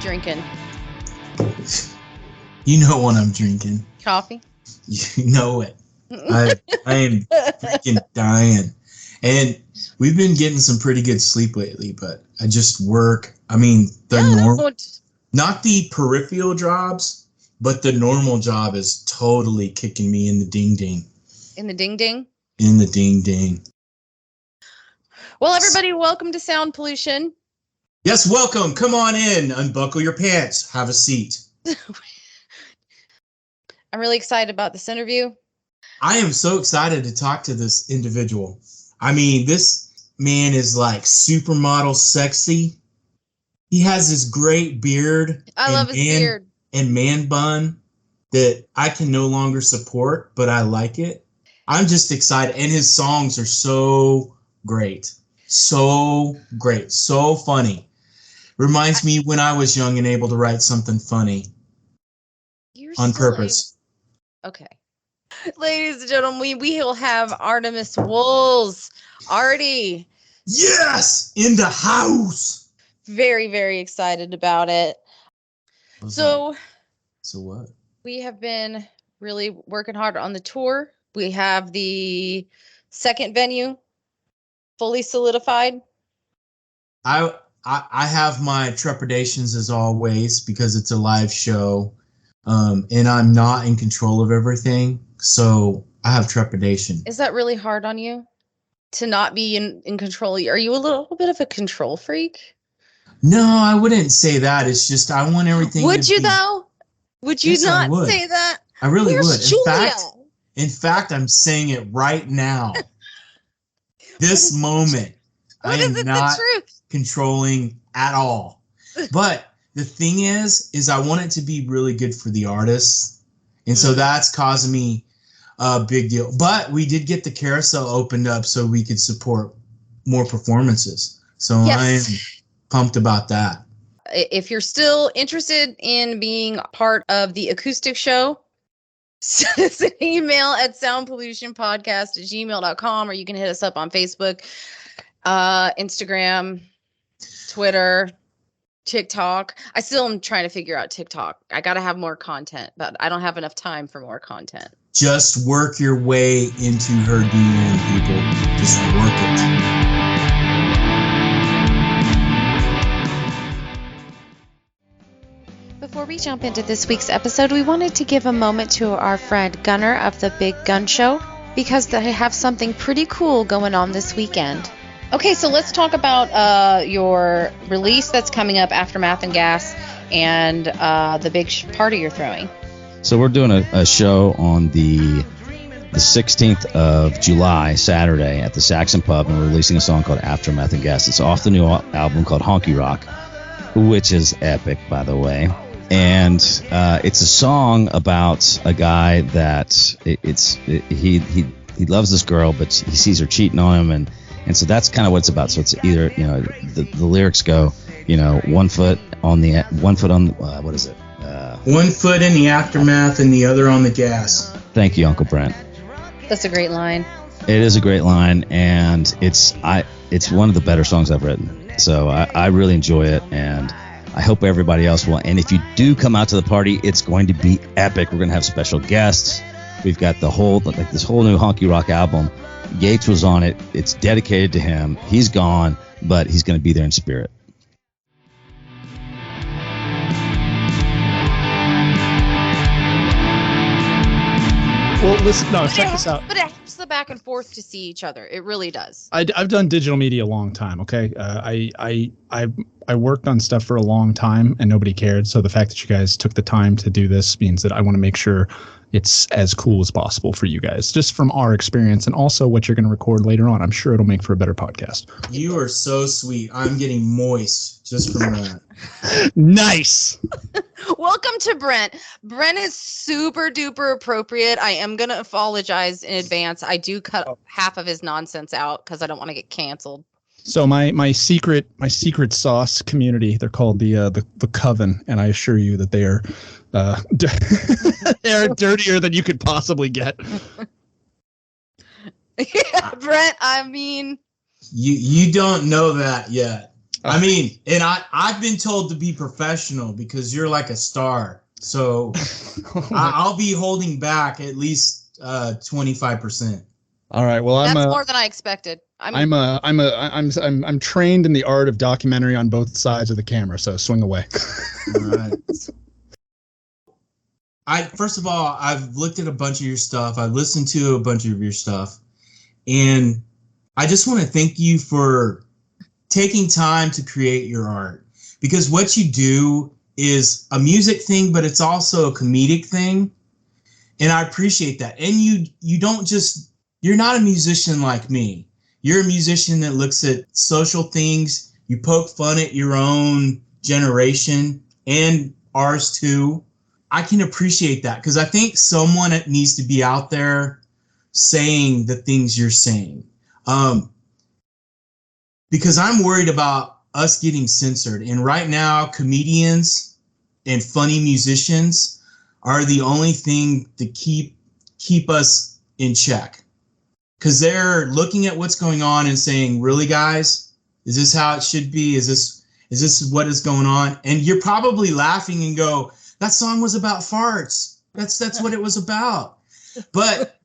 drinking? You know what I'm drinking. Coffee? You know it. I am freaking dying. And we've been getting some pretty good sleep lately, but I just work. I mean, not the peripheral jobs, but the normal job is totally kicking me in the ding-ding. In the ding-ding? In the ding-ding. Well, everybody, welcome to Sound Pollution. Yes, welcome. Come on in. Unbuckle your pants. Have a seat. I'm really excited about this interview. I am so excited to talk to this individual. I mean, this man is like supermodel sexy. He has this great beard. I love his beard. And man bun that I can no longer support, but I like it. I'm just excited. And his songs are so great. So great. So funny. Reminds me when I was young and able to write something funny. On purpose. Okay. Ladies and gentlemen, we will have Artimus Wolz. Artie. Yes! In the house! Very, very excited about it. So what? We have been really working hard on the tour. We have the second venue fully solidified. I have my trepidations as always because it's a live show. And I'm not in control of everything, so I have trepidation. Is that really hard on you to not be in control? Are you a little bit of a control freak? No, I wouldn't say that. It's just I want everything. Would you though? Would you not say that? I really would. Julia? In fact, I'm saying it right now. This moment, I am not controlling at all. But the thing is I want it to be really good for the artists. And so that's causing me a big deal. But we did get the carousel opened up so we could support more performances. So yes. I am pumped about that. If you're still interested in being part of the acoustic show, send us an email at soundpollutionpodcast@gmail.com, or you can hit us up on Facebook, Instagram, Twitter, TikTok. I still am trying to figure out TikTok. I got to have more content, but I don't have enough time for more content. Just work your way into her DM, people. Just work it. Before we jump into this week's episode, we wanted to give a moment to our friend Gunnar of the Big Gun Show because they have something pretty cool going on this weekend. Okay, so let's talk about your release that's coming up, Aftermath and Gas, and the big party you're throwing. So we're doing a show on the 16th of July, Saturday, at the Saxon Pub, and we're releasing a song called Aftermath and Gas. It's off the new album called Honky Rock, which is epic, by the way. And it's a song about a guy that he loves this girl, but he sees her cheating on him, and so that's kind of what it's about. So it's either, the lyrics go, one foot on what is it? 1 foot in the aftermath and the other on the gas. Thank you, Uncle Brent. That's a great line. It is a great line, and it's one of the better songs I've written. So I really enjoy it, and I hope everybody else will. And if you do come out to the party, it's going to be epic. We're going to have special guests. We've got this whole new Honky Rock album. Yates was on it. It's dedicated to him. He's gone, but he's going to be there in spirit. Well, listen, check this out. But it helps the back and forth to see each other. It really does. I've done digital media a long time. Okay, I worked on stuff for a long time and nobody cared. So the fact that you guys took the time to do this means that I want to make sure it's as cool as possible for you guys, just from our experience, and also what you're going to record later on. I'm sure it'll make for a better podcast. You are so sweet. I'm getting moist just from that. Nice. Welcome to Brent. Brent is super duper appropriate. I am going to apologize in advance. I do cut half of his nonsense out because I don't want to get canceled. So my secret sauce community, they're called the Coven, and I assure you that they are they're dirtier than you could possibly get. Yeah, Brent, I mean, you don't know that yet. I mean, and I've been told to be professional because you're like a star. So I'll be holding back at least 25%. All right. Well, that's more than I expected. I'm trained in the art of documentary on both sides of the camera. So swing away. All right. First of all, I've looked at a bunch of your stuff. I've listened to a bunch of your stuff, and I just want to thank you for taking time to create your art, because what you do is a music thing, but it's also a comedic thing. And I appreciate that. And you're not a musician like me. You're a musician that looks at social things. You poke fun at your own generation and ours too. I can appreciate that because I think someone needs to be out there saying the things you're saying. Because I'm worried about us getting censored. And right now, comedians and funny musicians are the only thing to keep us in check. Because they're looking at what's going on and saying, really, guys, is this how it should be? Is this what is going on? And you're probably laughing and go, that song was about farts. That's what it was about. But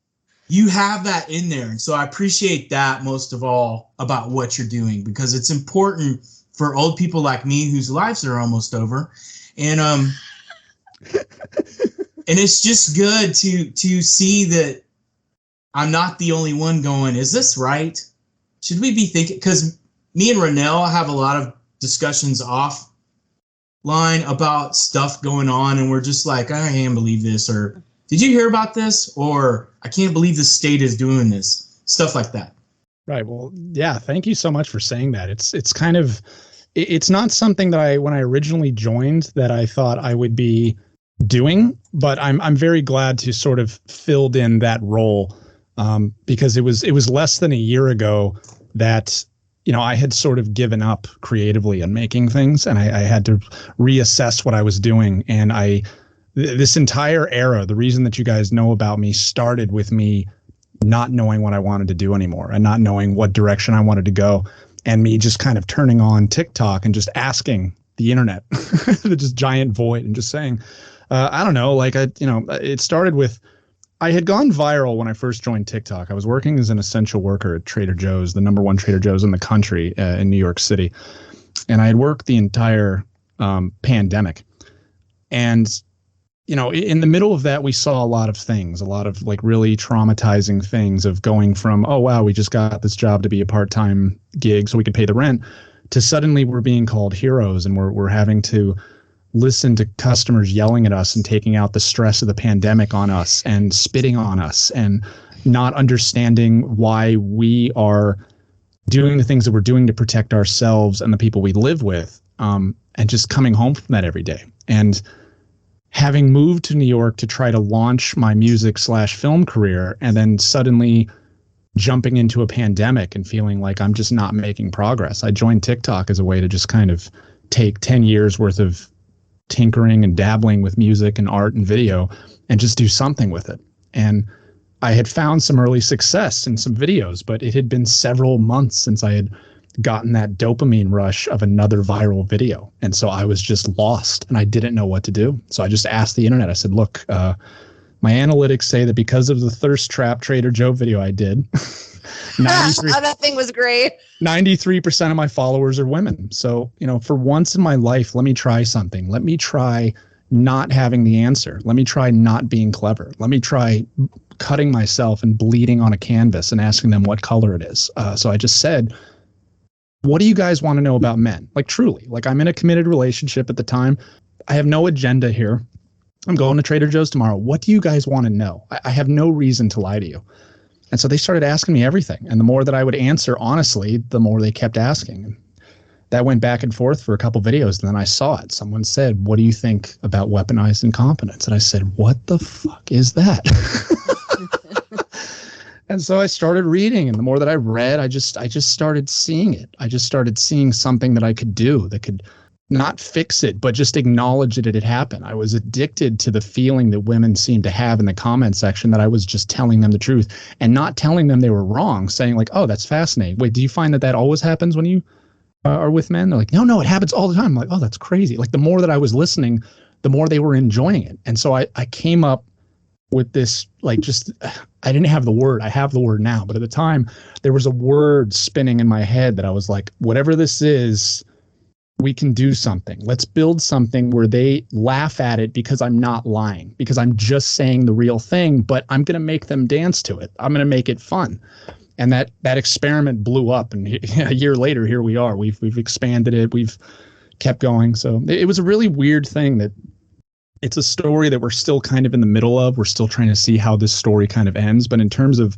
you have that in there. And so I appreciate that most of all about what you're doing, because it's important for old people like me whose lives are almost over. And and it's just good to see that I'm not the only one going, is this right? Should we be thinking? Because me and Rennell have a lot of discussions offline about stuff going on, and we're just like, I can't believe this, or did you hear about this? Or I can't believe the state is doing this. Stuff like that. Right. Well, yeah. Thank you so much for saying that. It's kind of, it's not something that when I originally joined that I thought I would be doing, but I'm very glad to sort of filled in that role. Because it was less than a year ago that, I had sort of given up creatively and making things, and I had to reassess what I was doing. And this entire era, the reason that you guys know about me started with me not knowing what I wanted to do anymore and not knowing what direction I wanted to go, and me just kind of turning on TikTok and just asking the internet, the just giant void, and just saying, I don't know, it started with, I had gone viral when I first joined TikTok. I was working as an essential worker at Trader Joe's, the #1 Trader Joe's in the country in New York City. And I had worked the entire pandemic. And, in the middle of that, we saw a lot of things, a lot of really traumatizing things of going from, oh, wow, we just got this job to be a part-time gig so we could pay the rent, to suddenly we're being called heroes, and we're having to listen to customers yelling at us and taking out the stress of the pandemic on us and spitting on us and not understanding why we are doing the things that we're doing to protect ourselves and the people we live with, and just coming home from that every day. And having moved to New York to try to launch my music/film career, and then suddenly jumping into a pandemic and feeling like I'm just not making progress. I joined TikTok as a way to just kind of take 10 years worth of tinkering and dabbling with music and art and video and just do something with it. And I had found some early success in some videos, but it had been several months since I had gotten that dopamine rush of another viral video. And so I was just lost and I didn't know what to do. So I just asked the internet. I said, look, my analytics say that because of the thirst trap Trader Joe video I did, that thing was great. 93% of my followers are women. So, for once in my life, let me try something. Let me try not having the answer. Let me try not being clever. Let me try cutting myself and bleeding on a canvas and asking them what color it is. So I just said, what do you guys want to know about men? Truly, I'm in a committed relationship at the time. I have no agenda here. I'm going to Trader Joe's tomorrow. What do you guys want to know? I have no reason to lie to you. And so they started asking me everything. And the more that I would answer honestly, the more they kept asking. And that went back and forth for a couple videos. And then I saw it. Someone said, what do you think about weaponized incompetence? And I said, what the fuck is that? And so I started reading. And the more that I read, I just started seeing it. I just started seeing something that I could do that could not fix it, but just acknowledge that it had happened. I was addicted to the feeling that women seemed to have in the comment section that I was just telling them the truth and not telling them they were wrong, saying oh, that's fascinating. Wait, do you find that always happens when you are with men? They're like, no, it happens all the time. I'm like, oh, that's crazy. Like the more that I was listening, the more they were enjoying it. And so I came up with this, like, just, I didn't have the word. I have the word now. But at the time, there was a word spinning in my head that I was like, whatever this is, we can do something. Let's build something where they laugh at it because I'm not lying, because I'm just saying the real thing, but I'm going to make them dance to it. I'm going to make it fun. And that experiment blew up. And a year later, here we are. We've expanded it. We've kept going. So it was a really weird thing that it's a story that we're still kind of in the middle of. We're still trying to see how this story kind of ends. But in terms of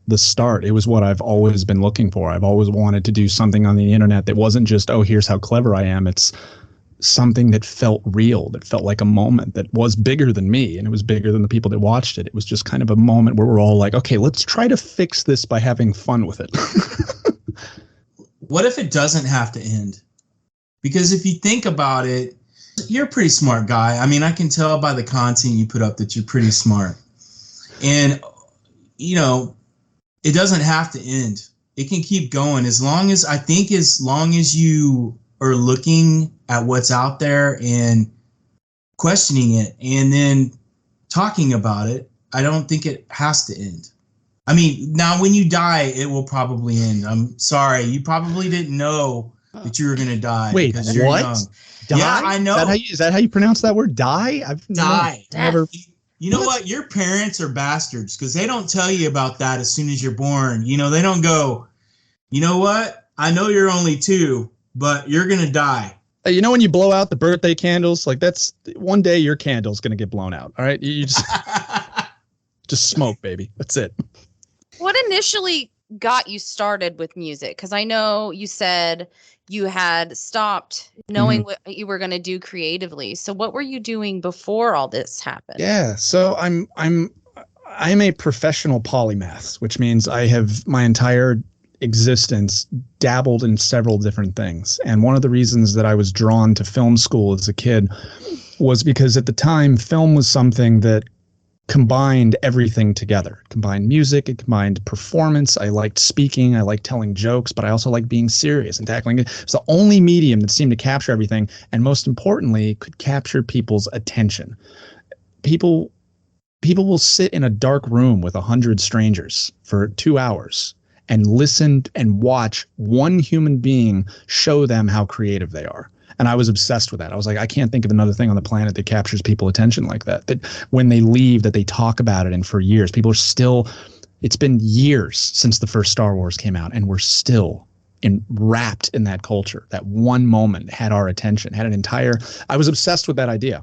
the start, it was what I've always been looking for. I've always wanted to do something on the internet that wasn't just, oh, here's how clever I am. It's something that felt real, that felt like a moment that was bigger than me, and it was bigger than the people that watched it. It was just kind of a moment where we're all like, okay, let's try to fix this by having fun with it. What if it doesn't have to end? Because if you think about it, you're a pretty smart guy. I mean, I can tell by the content you put up that you're pretty smart. And, you know, it doesn't have to end. It can keep going as long as you are looking at what's out there and questioning it and then talking about it. I don't think it has to end. I mean, now when you die, it will probably end. I'm sorry. You probably didn't know that you were going to die. Wait, because you're what? young. Die? Yeah, I know. Is that how you pronounce that word? Die? I've Die. never. You know what? Your parents are bastards because they don't tell you about that as soon as you're born. You know, they don't go, you know what? I know you're only 2, but you're going to die. You know when you blow out the birthday candles? Like that's one day your candle's going to get blown out. All right? You just smoke, baby. That's it. What initially got you started with music? Because I know you said you had stopped knowing what you were going to do creatively. So what were you doing before all this happened? Yeah. So I'm a professional polymath, which means I have my entire existence dabbled in several different things. And one of the reasons that I was drawn to film school as a kid was because at the time, film was something that combined everything together. It combined music, it combined performance. I liked speaking, I liked telling jokes, but I also liked being serious and tackling it. It's the only medium that seemed to capture everything, and most importantly, could capture people's attention. People will sit in a dark room with 100 strangers for 2 hours and listen and watch one human being show them how creative they are. And I was obsessed with that. I was like, I can't think of another thing on the planet that captures people's attention like that. That when they leave, that they talk about it, and for years, people are still. It's been years since the first Star Wars came out, and we're still wrapped in that culture. That one moment had our attention. Had an entire. I was obsessed with that idea.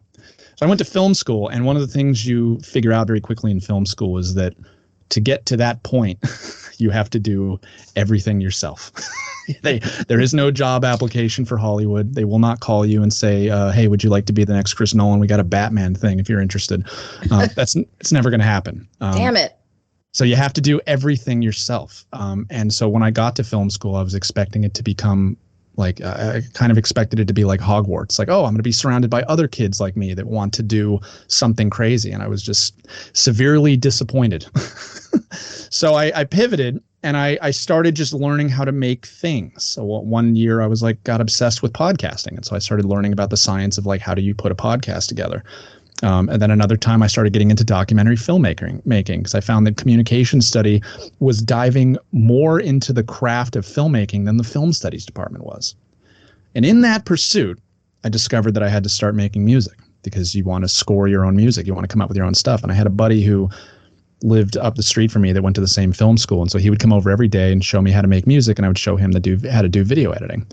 So I went to film school, and one of the things you figure out very quickly in film school is that to get to that point, you have to do everything yourself. There is no job application for Hollywood. They will not call you and say, hey, would you like to be the next Chris Nolan? We got a Batman thing if you're interested. It's never going to happen. Damn it. So you have to do everything yourself. And so when I got to film school, I was expecting it to become like, I kind of expected it to be like Hogwarts. Like, oh, I'm going to be surrounded by other kids like me that want to do something crazy. And I was just severely disappointed. So I pivoted. And I started just learning how to make things. So one year I was like, got obsessed with podcasting. And so I started learning about the science of like, how do you put a podcast together? And then another time I started getting into documentary filmmaking because I found that communication study was diving more into the craft of filmmaking than the film studies department was. And in that pursuit, I discovered that I had to start making music because you want to score your own music. You want to come up with your own stuff. And I had a buddy who lived up the street from me that went to the same film school. And so he would come over every day and show me how to make music, and I would show him how to do video editing.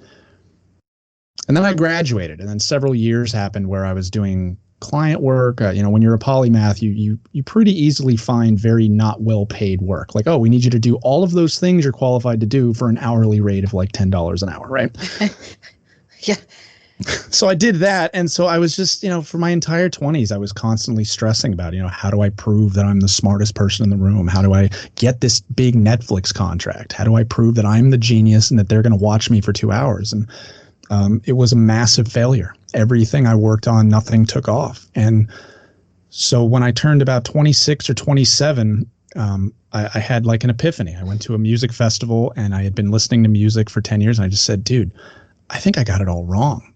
And then I graduated, and then several years happened where I was doing client work. When you're a polymath, you pretty easily find very not well paid work. Like, oh, we need you to do all of those things you're qualified to do for an hourly rate of like $10 an hour, right? Yeah. So I did that. And so I was just, for my entire 20s, I was constantly stressing about, how do I prove that I'm the smartest person in the room? How do I get this big Netflix contract? How do I prove that I'm the genius and that they're going to watch me for 2 hours? And it was a massive failure. Everything I worked on, nothing took off. And so when I turned about 26 or 27, I had like an epiphany. I went to a music festival and I had been listening to music for 10 years. And I just said, dude, I think I got it all wrong.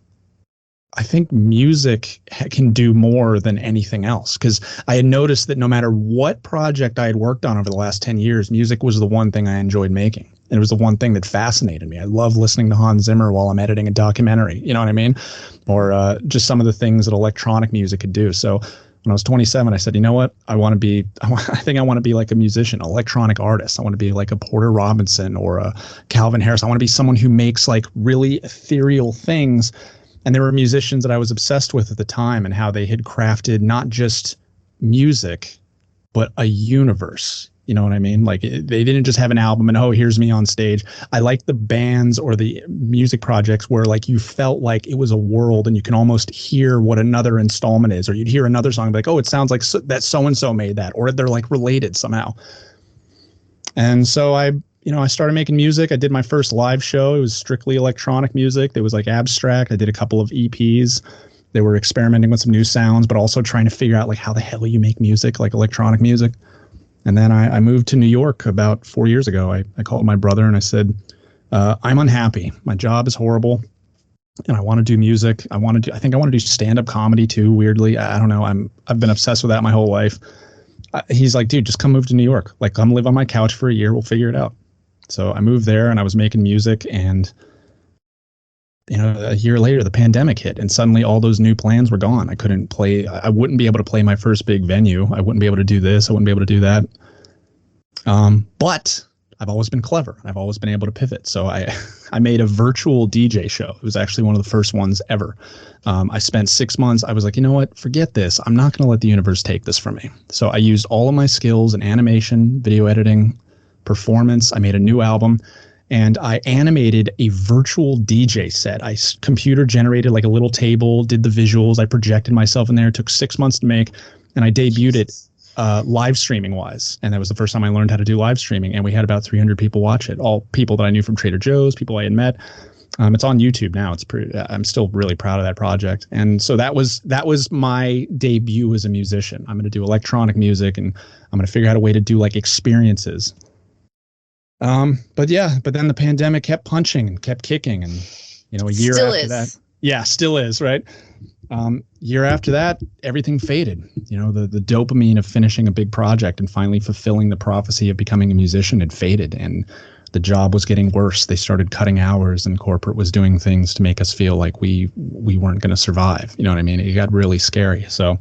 I think music can do more than anything else, because I had noticed that no matter what project I had worked on over the last 10 years, music was the one thing I enjoyed making. And it was the one thing that fascinated me. I love listening to Hans Zimmer while I'm editing a documentary, you know what I mean? Or just some of the things that electronic music could do. So when I was 27, I said, you know what? I think I want to be like a musician, electronic artist. I want to be like a Porter Robinson or a Calvin Harris. I want to be someone who makes like really ethereal things. And there were musicians that I was obsessed with at the time, and how they had crafted not just music, but a universe. You know what I mean? Like they didn't just have an album and, oh, here's me on stage. I like the bands or the music projects where like you felt like it was a world, and you can almost hear what another installment is, or you'd hear another song and be like, oh, it sounds like that so-and-so made that, or they're like related somehow. And so I started making music. I did my first live show. It was strictly electronic music. It was like abstract. I did a couple of EPs. They were experimenting with some new sounds, but also trying to figure out like how the hell you make music, like electronic music. And then I moved to New York about 4 years ago. I called my brother and I said, I'm unhappy. My job is horrible, and I want to do music. I think I want to do stand-up comedy too, weirdly. I don't know. I've been obsessed with that my whole life. He's like, dude, just come move to New York. Like, come live on my couch for a year. We'll figure it out. So I moved there, and I was making music, and a year later the pandemic hit, and suddenly all those new plans were gone. I couldn't play. I wouldn't be able to play my first big venue. I wouldn't be able to do this. I wouldn't be able to do that. But I've always been clever. I've always been able to pivot. So I made a virtual DJ show. It was actually one of the first ones ever. I spent 6 months. I was like, you know what? Forget this. I'm not going to let the universe take this from me. So I used all of my skills in animation, video editing, performance. I made a new album, and I animated a virtual DJ set. I computer generated like a little table, did the visuals. I projected myself in there. It took 6 months to make, and I debuted it live streaming wise. And that was the first time I learned how to do live streaming. And we had about 300 people watch it. All people that I knew from Trader Joe's, people I had met. It's on YouTube now. It's pretty. I'm still really proud of that project. And so that was my debut as a musician. I'm going to do electronic music, and I'm going to figure out a way to do like experiences. But then the pandemic kept punching and kept kicking, and a year still after is. that, yeah, still is, right? Year after that, everything faded. The dopamine of finishing a big project and finally fulfilling the prophecy of becoming a musician had faded, and the job was getting worse. They started cutting hours, and corporate was doing things to make us feel like we weren't going to survive. You know what I mean? It got really scary. So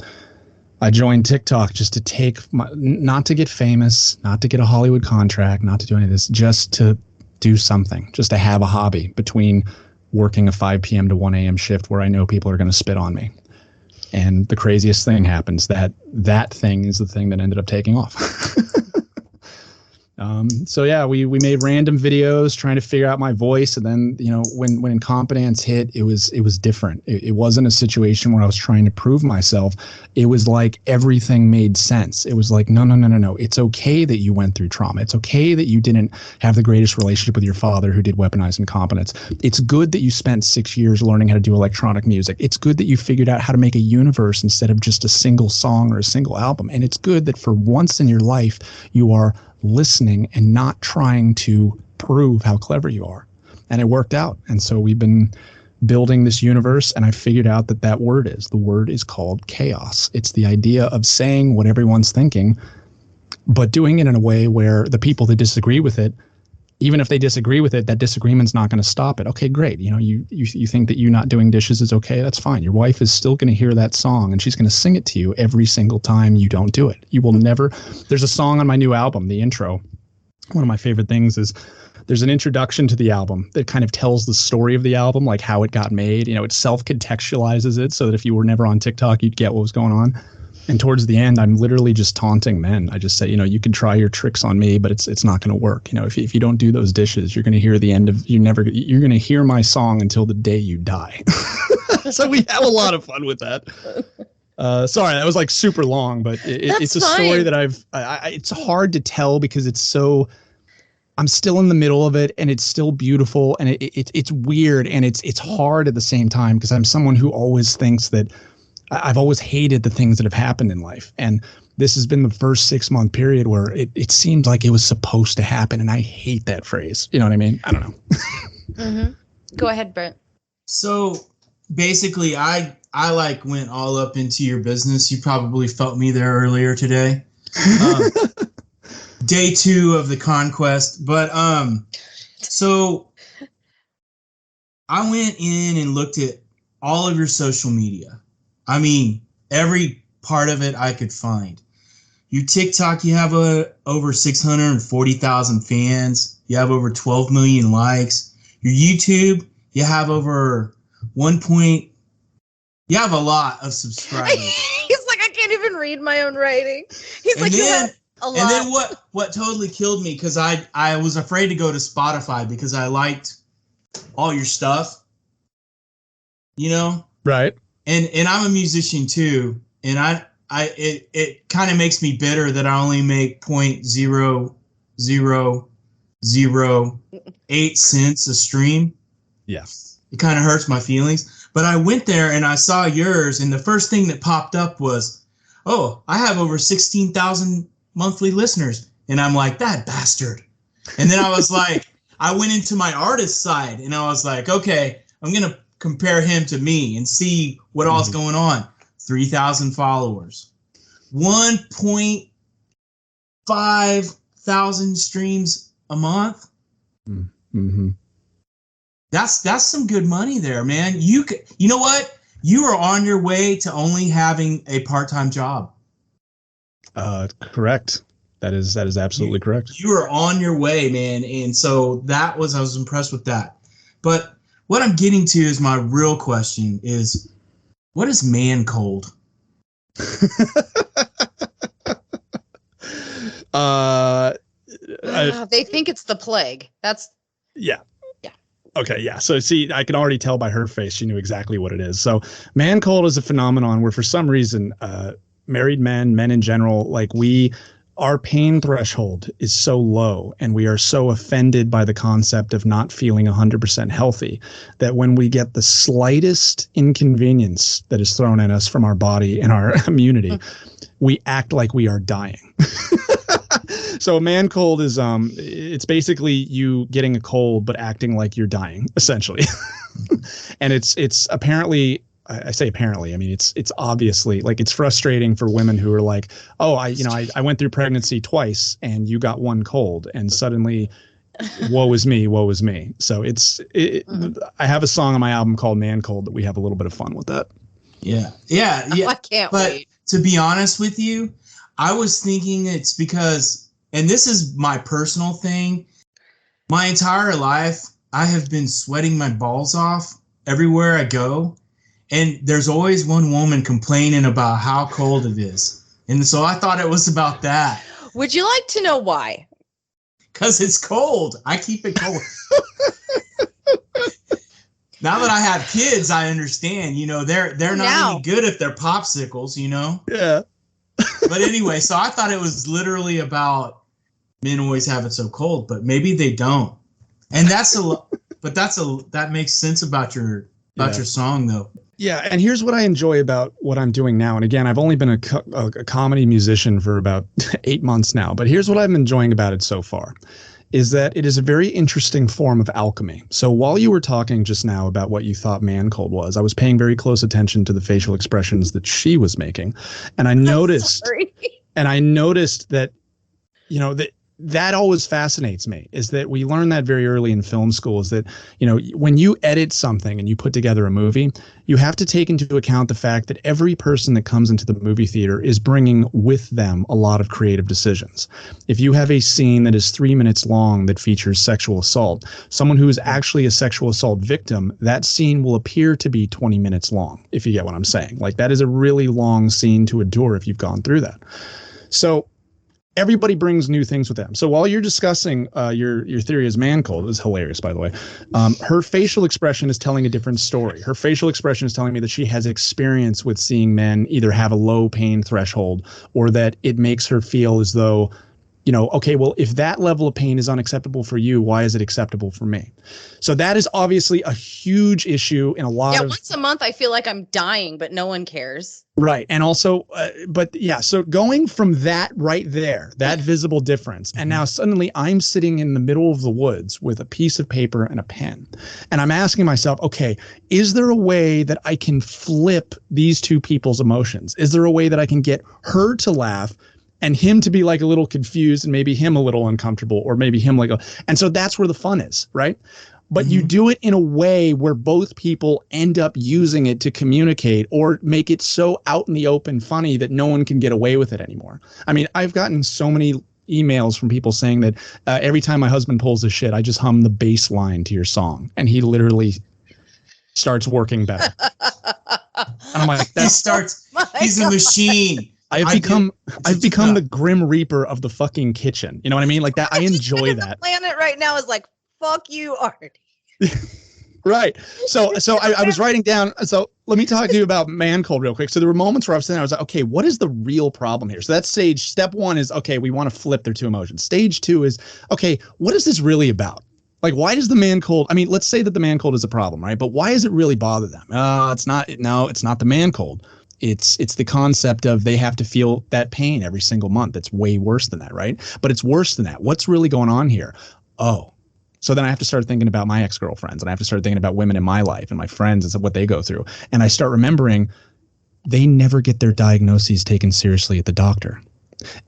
I joined TikTok just to not to get famous, not to get a Hollywood contract, not to do any of this, just to do something, just to have a hobby between working a 5 p.m. to 1 a.m. shift where I know people are going to spit on me. And the craziest thing happens, that thing is the thing that ended up taking off. So yeah, we made random videos trying to figure out my voice. And then, when incompetence hit, it was different. It wasn't a situation where I was trying to prove myself. It was like everything made sense. It was like, no. It's okay that you went through trauma. It's okay that you didn't have the greatest relationship with your father who did weaponize incompetence. It's good that you spent 6 years learning how to do electronic music. It's good that you figured out how to make a universe instead of just a single song or a single album. And it's good that for once in your life, you are listening and not trying to prove how clever you are. And it worked out. And so we've been building this universe, and I figured out that the word is called chaos. It's the idea of saying what everyone's thinking, but doing it in a way where the people that disagree with it, even if they disagree with it, that disagreement's not going to stop it. Okay, great. You think that you not doing dishes is okay. That's fine. Your wife is still going to hear that song, and she's going to sing it to you every single time you don't do it. You will never. There's a song on my new album, the intro. One of my favorite things is there's an introduction to the album that kind of tells the story of the album, like how it got made. It self-contextualizes it so that if you were never on TikTok, you'd get what was going on. And towards the end, I'm literally just taunting men. I just say, you can try your tricks on me, but it's not going to work. If you don't do those dishes, you're going to hear the end of you're going to hear my song until the day you die. So we have a lot of fun with that. Sorry, that was like super long, but it's a story that it's hard to tell because I'm still in the middle of it, and it's still beautiful, and it's weird, and it's hard at the same time because I'm someone who always thinks that I've always hated the things that have happened in life. And this has been the first 6 month period where it seemed like it was supposed to happen. And I hate that phrase. You know what I mean? I don't know. Mm-hmm. Go ahead, Brent. So basically, I like went all up into your business. You probably felt me there earlier today. Day 2 of the conquest. But so I went in and looked at all of your social media. I mean, every part of it I could find. Your TikTok, you have over 640,000 fans. You have over 12 million likes. Your YouTube, you have over you have a lot of subscribers. He's like, I can't even read my own writing. He's and like, then, a lot. And then what totally killed me, because I was afraid to go to Spotify because I liked all your stuff. You know? Right. And I'm a musician too. And it kind of makes me bitter that I only make 0.0008 cents a stream. Yeah. It kind of hurts my feelings. But I went there and I saw yours, and the first thing that popped up was, oh, I have over 16,000 monthly listeners. And I'm like, that bastard. And then I was like, I went into my artist side and I was like, okay, I'm going to compare him to me and see what all's going on. 3,000 followers, 1.5 thousand streams a month. Mm-hmm. That's some good money there, man. You know what? You are on your way to only having a part-time job. Correct. That is absolutely correct. You are on your way, man. And so I was impressed with that. But what I'm getting to is my real question is, what is man cold? They think it's the plague. Yeah. Okay, yeah. So see, I can already tell by her face she knew exactly what it is. So man cold is a phenomenon where for some reason married men in general, like our pain threshold is so low and we are so offended by the concept of not feeling 100% healthy that when we get the slightest inconvenience that is thrown at us from our body and our immunity, we act like we are dying. So man cold is it's basically you getting a cold but acting like you're dying, essentially. And it's apparently, I say apparently, I mean it's obviously, like, it's frustrating for women who are like, oh, I went through pregnancy twice and you got one cold and suddenly woe is me. So I have a song on my album called Man Cold that we have a little bit of fun with that. Yeah. I can't wait. To be honest with you, I was thinking it's because, and this is my personal thing, my entire life I have been sweating my balls off everywhere I go. And there's always one woman complaining about how cold it is. And so I thought it was about that. Would you like to know why? Because it's cold. I keep it cold. Now that I have kids, I understand. You know, they're not any good if they're popsicles, you know? Yeah. But anyway, so I thought it was literally about men always have it so cold, but maybe they don't. And that makes sense about your song, though. Yeah, and here's what I enjoy about what I'm doing now. And again, I've only been a comedy musician for about 8 months now, but here's what I'm enjoying about it so far, is that it is a very interesting form of alchemy. So while you were talking just now about what you thought man cold was, I was paying very close attention to the facial expressions that she was making. And I noticed that, you know, that always fascinates me, is that we learn that very early in film school, is that, you know, when you edit something and you put together a movie, you have to take into account the fact that every person that comes into the movie theater is bringing with them a lot of creative decisions. If you have a scene that is 3 minutes long that features sexual assault, someone who is actually a sexual assault victim, that scene will appear to be 20 minutes long, if you get what I'm saying. Like, that is a really long scene to endure if you've gone through that. So everybody brings new things with them. So while you're discussing your theory is man cold, is hilarious, by the way, her facial expression is telling a different story. Her facial expression is telling me that she has experience with seeing men either have a low pain threshold, or that it makes her feel as though okay, well, if that level of pain is unacceptable for you, why is it acceptable for me? So that is obviously a huge issue in a lot of... once a month, I feel like I'm dying, but no one cares. Right. And also, so going from that right there, that visible difference, and now suddenly I'm sitting in the middle of the woods with a piece of paper and a pen, and I'm asking myself, okay, is there a way that I can flip these two people's emotions? Is there a way that I can get her to laugh and him to be like a little confused and maybe him a little uncomfortable, or maybe him and so that's where the fun is, right? But you do it in a way where both people end up using it to communicate or make it so out in the open funny that no one can get away with it anymore. I mean, I've gotten so many emails from people saying that every time my husband pulls his shit, I just hum the bass line to your song, and he literally starts working better. And I'm like, he's a machine. I've become the Grim Reaper of the fucking kitchen. You know what I mean? Like that. I enjoy that. The planet right now is like, fuck you, Artie. Right. So I was writing down. So let me talk to you about Man Cold real quick. So there were moments where I was sitting there, I was like, okay, what is the real problem here? So that's step one is, okay, we want to flip their two emotions. Stage two is, okay, what is this really about? Like, why does the man cold? I mean, let's say that the man cold is a problem, right? But why does it really bother them? It's not the man cold. It's the concept of they have to feel that pain every single month. It's way worse than that, right? But it's worse than that. What's really going on here? Oh, so then I have to start thinking about my ex-girlfriends, and I have to start thinking about women in my life and my friends and what they go through. And I start remembering they never get their diagnoses taken seriously at the doctor.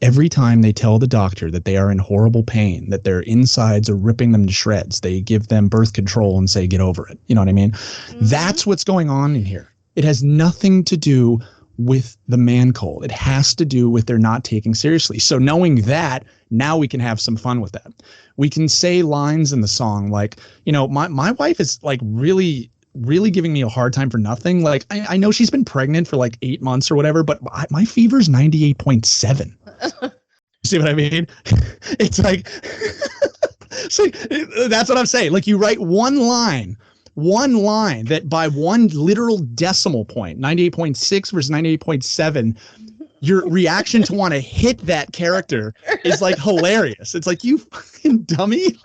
Every time they tell the doctor that they are in horrible pain, that their insides are ripping them to shreds, they give them birth control and say, get over it. You know what I mean? Mm-hmm. That's what's going on in here. It has nothing to do with the man cold. It has to do with they're not taking seriously. So knowing that, now we can have some fun with that. We can say lines in the song like, my wife is like really giving me a hard time for nothing. Like I know she's been pregnant for like 8 months or whatever, but my fever's 98.7. See what I mean? It's like, so that's what I'm saying. Like you write one line that by one literal decimal point, 98.6 versus 98.7, your reaction to want to hit that character is like hilarious. It's like, you fucking dummy.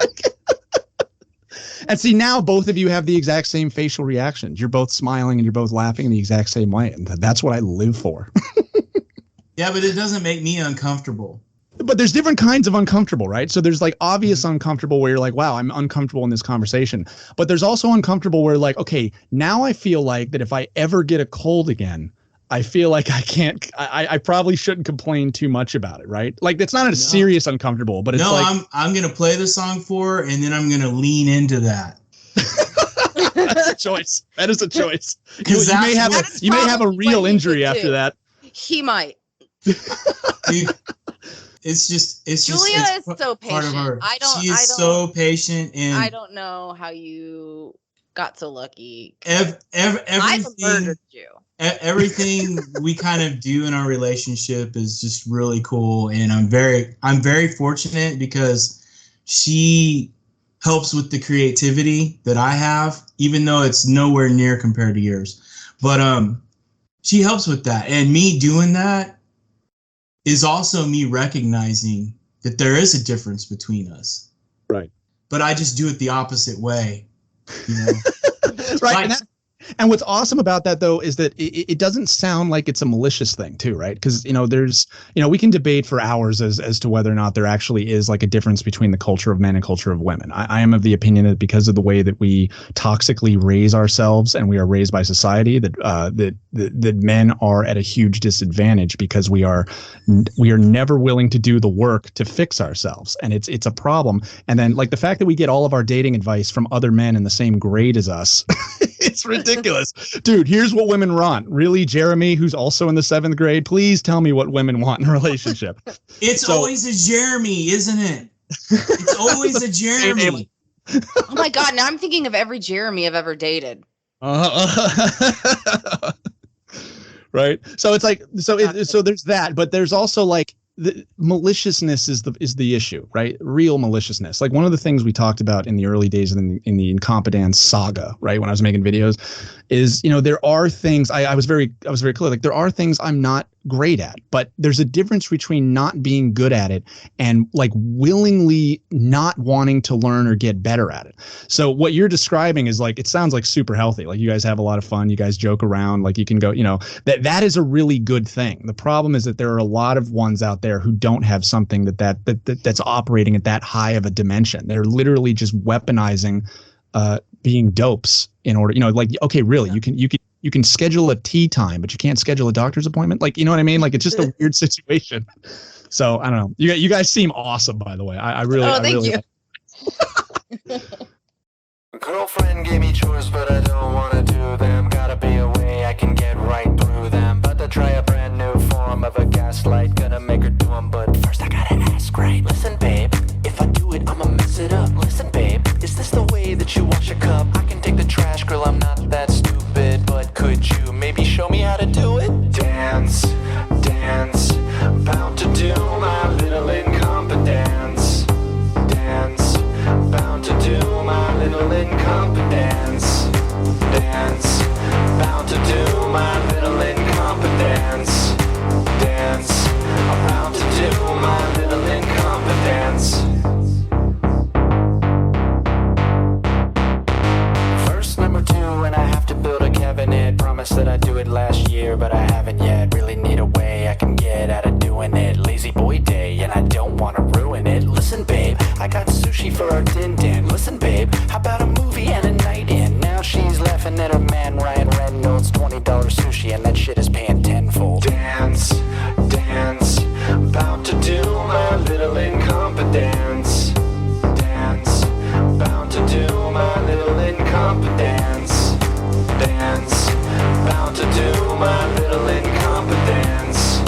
And see, now both of you have the exact same facial reactions. You're both smiling and you're both laughing in the exact same way. And that's what I live for. Yeah, but it doesn't make me uncomfortable. But there's different kinds of uncomfortable, right? So there's like obvious uncomfortable where you're like, wow, I'm uncomfortable in this conversation. But there's also uncomfortable where like, okay, now I feel like that if I ever get a cold again, I feel like I probably shouldn't complain too much about it, right? Like it's not a serious uncomfortable, but it's I'm going to play the song for her, and then I'm going to lean into that. That's a choice. That is a choice. You may have a real injury after that. He might. It's Julia is so patient. She's so patient, and I don't know how you got so lucky. I've murdered you. Everything we kind of do in our relationship is just really cool, and I'm very fortunate because she helps with the creativity that I have, even though it's nowhere near compared to yours. But she helps with that, and me doing that is also me recognizing that there is a difference between us. Right. But I just do it the opposite way. Right. And what's awesome about that, though, is that it doesn't sound like it's a malicious thing, too, right? Because, we can debate for hours as to whether or not there actually is like a difference between the culture of men and culture of women. I am of the opinion that because of the way that we toxically raise ourselves and we are raised by society, that men are at a huge disadvantage because we are never willing to do the work to fix ourselves. And it's a problem. And then like the fact that we get all of our dating advice from other men in the same grade as us, it's ridiculous. Dude, here's what women want. Really, Jeremy, who's also in the 7th grade, please tell me what women want in a relationship. It's always a Jeremy, isn't it? It's always a Jeremy. Oh my God, now I'm thinking of every Jeremy I've ever dated. Right. So it's like, so there's that, but there's also like, the maliciousness is the issue, right? Real maliciousness. Like one of the things we talked about in the early days in the Incompetence saga, right? When I was making videos, is, there are things I was very clear. Like, there are things I'm not great at, but there's a difference between not being good at it and like willingly not wanting to learn or get better at it. So what you're describing is like, it sounds like super healthy. Like, you guys have a lot of fun. You guys joke around. Like, you can go, that is a really good thing. The problem is that there are a lot of ones out there who don't have something that's operating at that high of a dimension. They're literally just weaponizing being dopes in order, like, okay, really, you can schedule a tea time, but you can't schedule a doctor's appointment. Like, you know what I mean? Like, it's just a weird situation. So I don't know. You guys seem awesome, by the way. I really, thank you. Girlfriend gave me chores, but I don't want to do them. Gotta be a way I can get right through them. But to try a brand new form of a gaslight, gonna make her do them, but first I gotta ask, right? Listen, babe, if I do it, I'ma mess it up. Listen, babe, is this the way that you wash a cup? I can take the trash, girl, I'm not that stupid, but could you maybe show me how to do it? Dance, dance, about to do my little incompetence. Dance, bound to do my little incompetence. Dance, bound to do my little incompetence. Dance, about to do my little incompetence. Verse number 2, and I have to build a cabinet. Promise that I'd do it last year, but I haven't yet. Really need a way I can get out of doing it. Lazy boy day, and I don't want to ruin it. Listen, babe, I got sushi for our din-din. Listen, babe, how about a movie and a night in? Now she's laughing at her man Ryan Reynolds. $20 sushi, and that shit is paying tenfold. Dance, dance, about to do my little incompetence. Dance, bound to do my little incompetence. Dance, bound to do my little incompetence.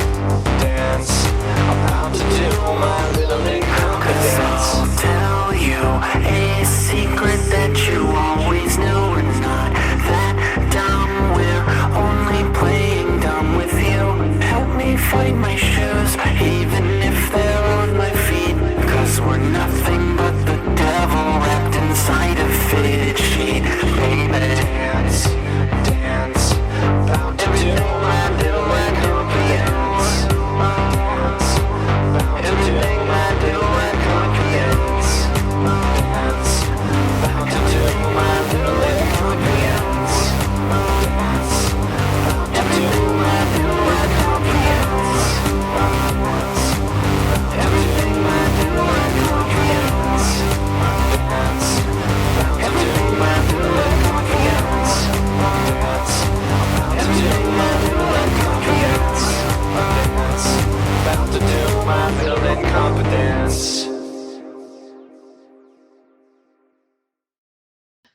Dance, about to do my little incompetence. I'll tell you a secret that you always knew. It's not that dumb, we're only playing dumb with you. Help me find my shoes, even if they're on my feet. Cause we're nothing but the devil wrapped inside a fitted sheet. Baby, dance, dance, about to do my little incompetence. Dance, about to do my little incompetence. Dance, about to do my little incompetence. Dance, about to do my little incompetence. Dance, about to do my little incompetence. Dance, about to do my little incompetence. Dance, about to do my little incompetence. Dance, about to do my little incompetence.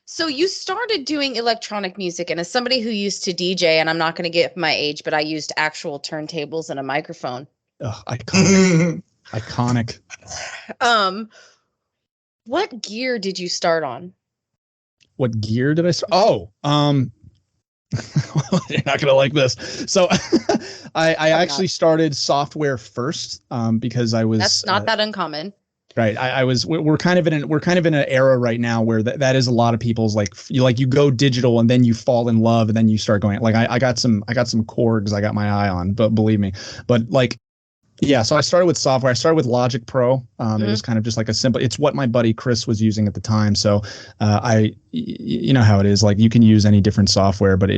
So you started doing electronic music, and as somebody who used to DJ, and I'm not going to get my age, but I used actual turntables and a microphone. Oh, iconic. Iconic. What gear did you start on? What gear did I start? Oh, you're not gonna like this. So I actually started software first because I was. That's not that uncommon. Right. I was. We're kind of in an era right now where that is a lot of people's like you go digital and then you fall in love and then you start going like I got some Korgs I got my eye on, but believe me, but like. Yeah, so I started with software. I started with Logic Pro. It was kind of just like a simple. It's what my buddy Chris was using at the time. So you know how it is. Like you can use any different software, but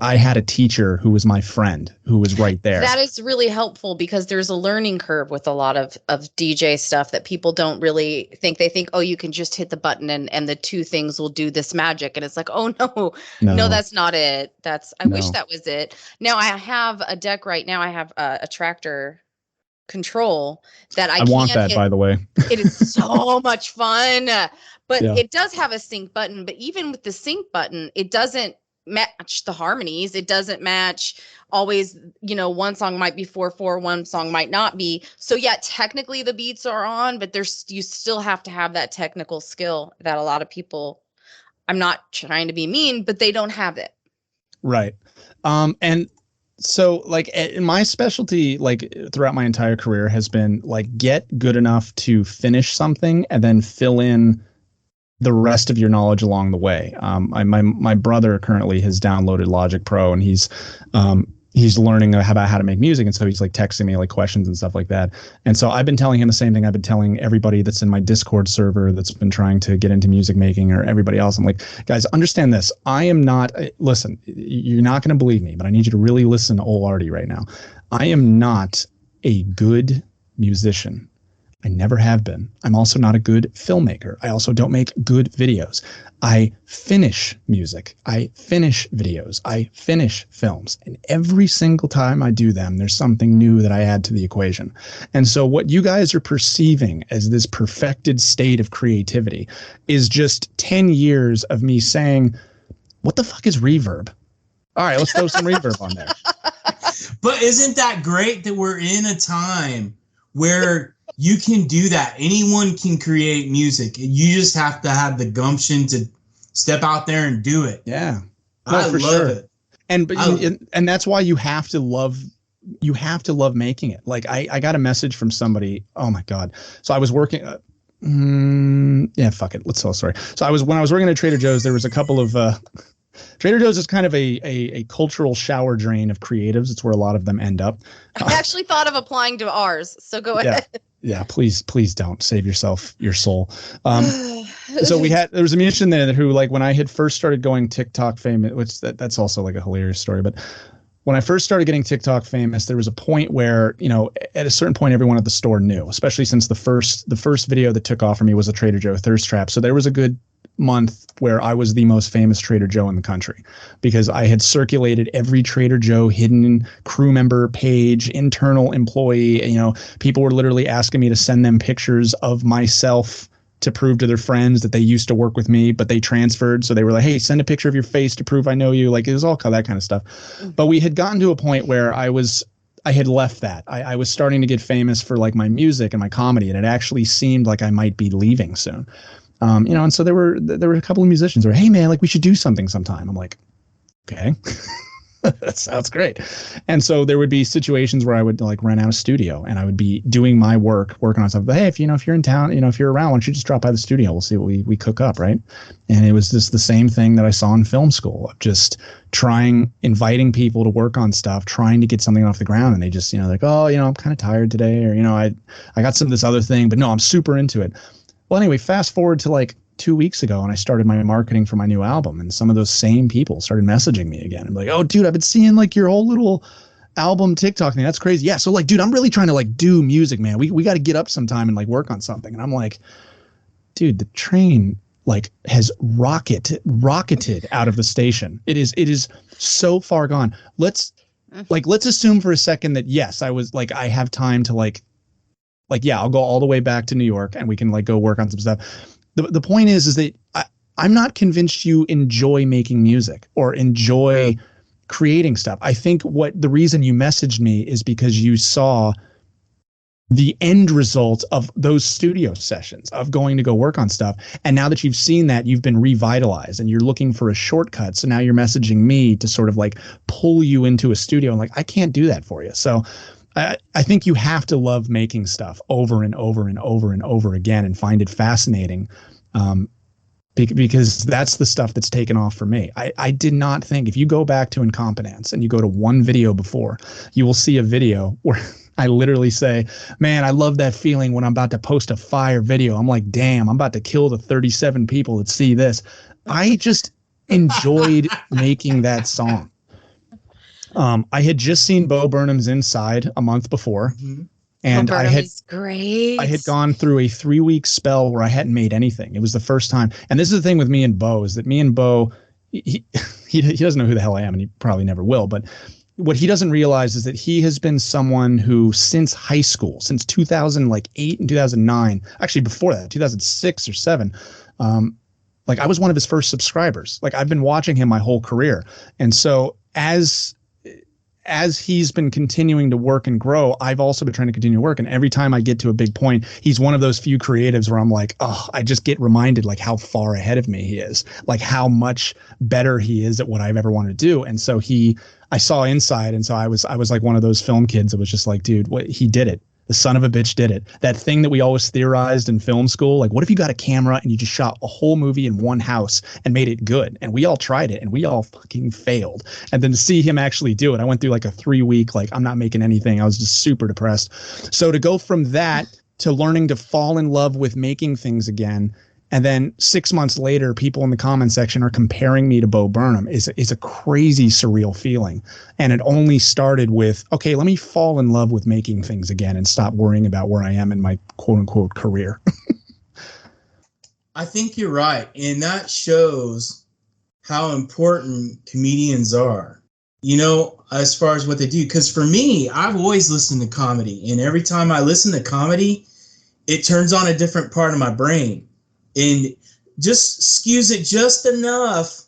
I had a teacher who was my friend who was right there. That is really helpful because there's a learning curve with a lot of DJ stuff that people don't really think. They think, oh, you can just hit the button and the two things will do this magic. And it's like, oh no, that's not it. I wish that was it. Now I have a deck right now. I have a tractor control that I want that, by the way. It is so much fun, but it does have a sync button. But even with the sync button, it doesn't match the harmonies. It doesn't match always. One song might be 4/4, one song might not be. So yeah, technically the beats are on, but you still have to have that technical skill that a lot of people. I'm not trying to be mean, but they don't have it. Right, and. So like my specialty, like throughout my entire career has been like get good enough to finish something and then fill in the rest of your knowledge along the way. My brother currently has downloaded Logic Pro, and he's learning about how to make music, and so he's like texting me like questions and stuff like that. And so I've been telling him the same thing I've been telling everybody that's in my Discord server that's been trying to get into music making, or everybody else. I'm like, guys, understand this. I am not, listen, you're not going to believe me, but I need you to really listen to old Artie right now. I am not a good musician. I never have been. I'm also not a good filmmaker. I also don't make good videos. I finish music. I finish videos. I finish films. And every single time I do them, there's something new that I add to the equation. And so what you guys are perceiving as this perfected state of creativity is just 10 years of me saying, what the fuck is reverb? All right, let's throw some reverb on there. But isn't that great that we're in a time where you can do that? Anyone can create music. You just have to have the gumption to step out there and do it. Yeah, no, I love it. And that's why you have to love making it. Like I got a message from somebody. Oh my God. So I was working. Yeah, fuck it. Let's tell a story. So when I was working at Trader Joe's, there was a couple of Trader Joe's is kind of a cultural shower drain of creatives. It's where a lot of them end up. I actually thought of applying to ours, so go ahead. Yeah, please don't save yourself your soul. So there was a musician there who, like, when I had first started going TikTok famous, which that's also like a hilarious story, but when I first started getting TikTok famous, there was a point where, at a certain point, everyone at the store knew, especially since the first video that took off for me was a Trader Joe thirst trap. So there was a good month where I was the most famous Trader Joe in the country because I had circulated every Trader Joe hidden crew member page, internal employee. People were literally asking me to send them pictures of myself to prove to their friends that they used to work with me, but they transferred. So they were like, hey, send a picture of your face to prove I know you. Like, it was all that kind of stuff. But we had gotten to a point where I had left that. I was starting to get famous for like my music and my comedy, and it actually seemed like I might be leaving soon. And so there were a couple of musicians who were, hey man, like we should do something sometime. I'm like, okay, that sounds great. And so there would be situations where I would like rent out a studio and I would be doing my working on stuff. But hey, if you're in town, if you're around, why don't you just drop by the studio? We'll see what we cook up. Right. And it was just the same thing that I saw in film school, just inviting people to work on stuff, trying to get something off the ground. And they just, like, oh, I'm kind of tired today. Or, I got some of this other thing, but no, I'm super into it. Well, anyway, fast forward to like 2 weeks ago, and I started my marketing for my new album, and some of those same people started messaging me again. I'm like, oh, dude, I've been seeing like your whole little album TikTok thing. That's crazy. Yeah. So like, dude, I'm really trying to like do music, man. We got to get up sometime and like work on something. And I'm like, dude, the train like has rocketed out of the station. It is so far gone. Let's assume for a second that yes, I was like, I have time to like, yeah, I'll go all the way back to New York and we can like go work on some stuff. The point is that I'm not convinced you enjoy making music or enjoy creating stuff. I think the reason you messaged me is because you saw the end result of those studio sessions of going to go work on stuff. And now that you've seen that, you've been revitalized and you're looking for a shortcut. So now you're messaging me to sort of like pull you into a studio and like, I can't do that for you. So I think you have to love making stuff over and over and over and over again and find it fascinating, because that's the stuff that's taken off for me. I did not think, if you go back to Incompetence and you go to one video before, you will see a video where I literally say, man, I love that feeling when I'm about to post a fire video. I'm like, damn, I'm about to kill the 37 people that see this. I just enjoyed making that song. I had just seen Bo Burnham's Inside a month before, and I had gone through a 3-week spell where I hadn't made anything. It was the first time. And this is the thing with me and Bo, is that me and Bo, he doesn't know who the hell I am, and he probably never will. But what he doesn't realize is that he has been someone who, since high school, since 2008 and 2009, actually before that, 2006 or 7, like I was one of his first subscribers. Like I've been watching him my whole career. And so as he's been continuing to work and grow, I've also been trying to continue to work. And every time I get to a big point, he's one of those few creatives where I'm like, oh, I just get reminded like how far ahead of me he is, like how much better he is at what I've ever wanted to do. And so I saw Inside. And so I was like one of those film kids that was just like, dude, he did it. The son of a bitch did it. That thing that we always theorized in film school, like what if you got a camera and you just shot a whole movie in one house and made it good? And we all tried it and we all fucking failed. And then to see him actually do it, I went through like a 3-week, like I'm not making anything. I was just super depressed. So to go from that to learning to fall in love with making things again, and then 6 months later, people in the comment section are comparing me to Bo Burnham is a crazy, surreal feeling. And it only started with, okay, let me fall in love with making things again and stop worrying about where I am in my quote unquote career. I think you're right. And that shows how important comedians are, you know, as far as what they do. Because for me, I've always listened to comedy. And every time I listen to comedy, it turns on a different part of my brain. And just skews it just enough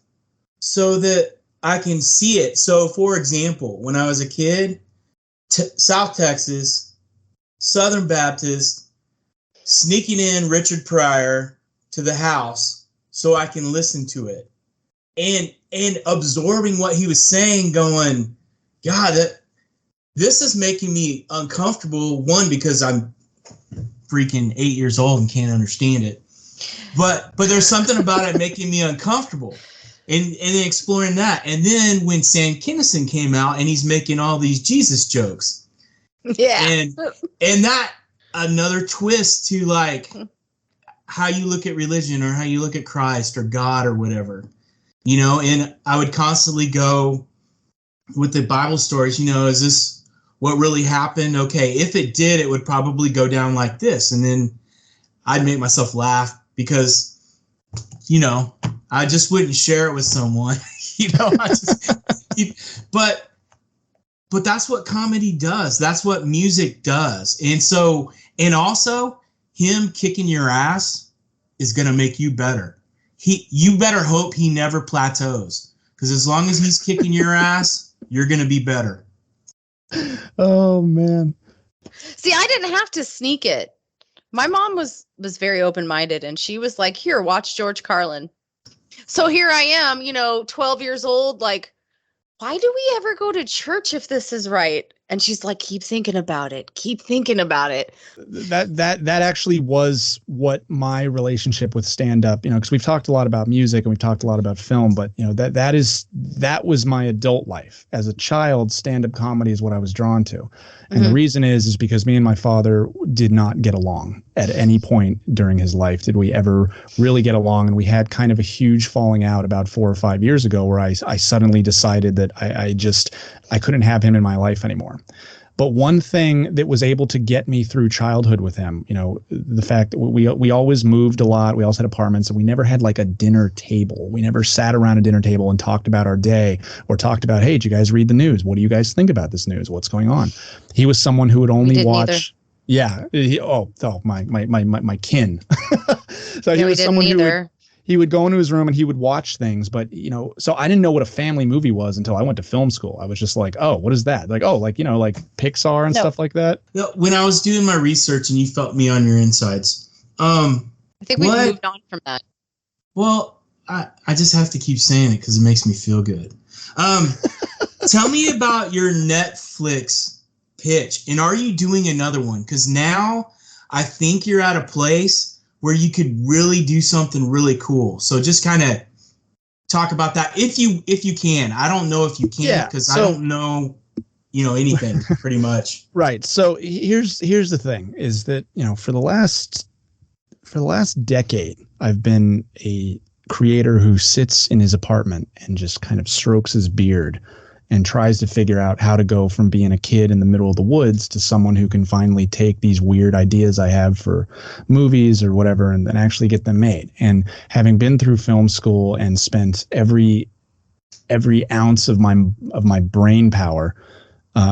so that I can see it. So, for example, when I was a kid, South Texas, Southern Baptist, sneaking in Richard Pryor to the house so I can listen to it. And absorbing what he was saying, going, God, this is making me uncomfortable. One, because I'm freaking 8 years old and can't understand it. But there's something about it making me uncomfortable and exploring that. And then when Sam Kinison came out and he's making all these Jesus jokes. Yeah. And that another twist to like how you look at religion or how you look at Christ or God or whatever, you know, and I would constantly go with the Bible stories, you know, is this what really happened? Okay. If it did, it would probably go down like this. And then I'd make myself laugh. Because, you know, I just wouldn't share it with someone, you know. But that's what comedy does. That's what music does. And so, and also, him kicking your ass is going to make you better. You better hope he never plateaus. Because as long as he's kicking your ass, you're going to be better. Oh, man. See, I didn't have to sneak it. My mom was very open-minded, and she was like, here, watch George Carlin. So here I am, you know, 12 years old, like, why do we ever go to church if this is right? And she's like, keep thinking about it. Keep thinking about it. That actually was what my relationship with stand-up, you know, because we've talked a lot about music and we've talked a lot about film, but, you know, that was my adult life. As a child, stand-up comedy is what I was drawn to. And the reason is because me and my father did not get along at any point during his life. Did we ever really get along? And we had kind of a huge falling out about 4 or 5 years ago where I suddenly decided that I couldn't have him in my life anymore. But one thing that was able to get me through childhood with him, you know, the fact that we always moved a lot. We also had apartments and we never had like a dinner table. We never sat around a dinner table and talked about our day or talked about, hey, did you guys read the news? What do you guys think about this news? What's going on? He was someone who would only watch. Yeah. My kin. So he was someone who he would go into his room and he would watch things. But, you know, so I didn't know what a family movie was until I went to film school. I was just like, oh, what is that? Like, oh, like, you know, like Pixar and stuff like that. When I was doing my research and you felt me on your insides. I think we've moved on from that. Well, I just have to keep saying it because it makes me feel good. Tell me about your Netflix pitch. And are you doing another one? Because now I think you're at a place where you could really do something really cool. So just kind of talk about that if you can. I don't know if you can because I don't know, you know, anything pretty much. Right. So here's the thing is that, you know, for the last decade, I've been a creator who sits in his apartment and just kind of strokes his beard and tries to figure out how to go from being a kid in the middle of the woods to someone who can finally take these weird ideas I have for movies or whatever and then actually get them made. And having been through film school and spent every ounce of my brain power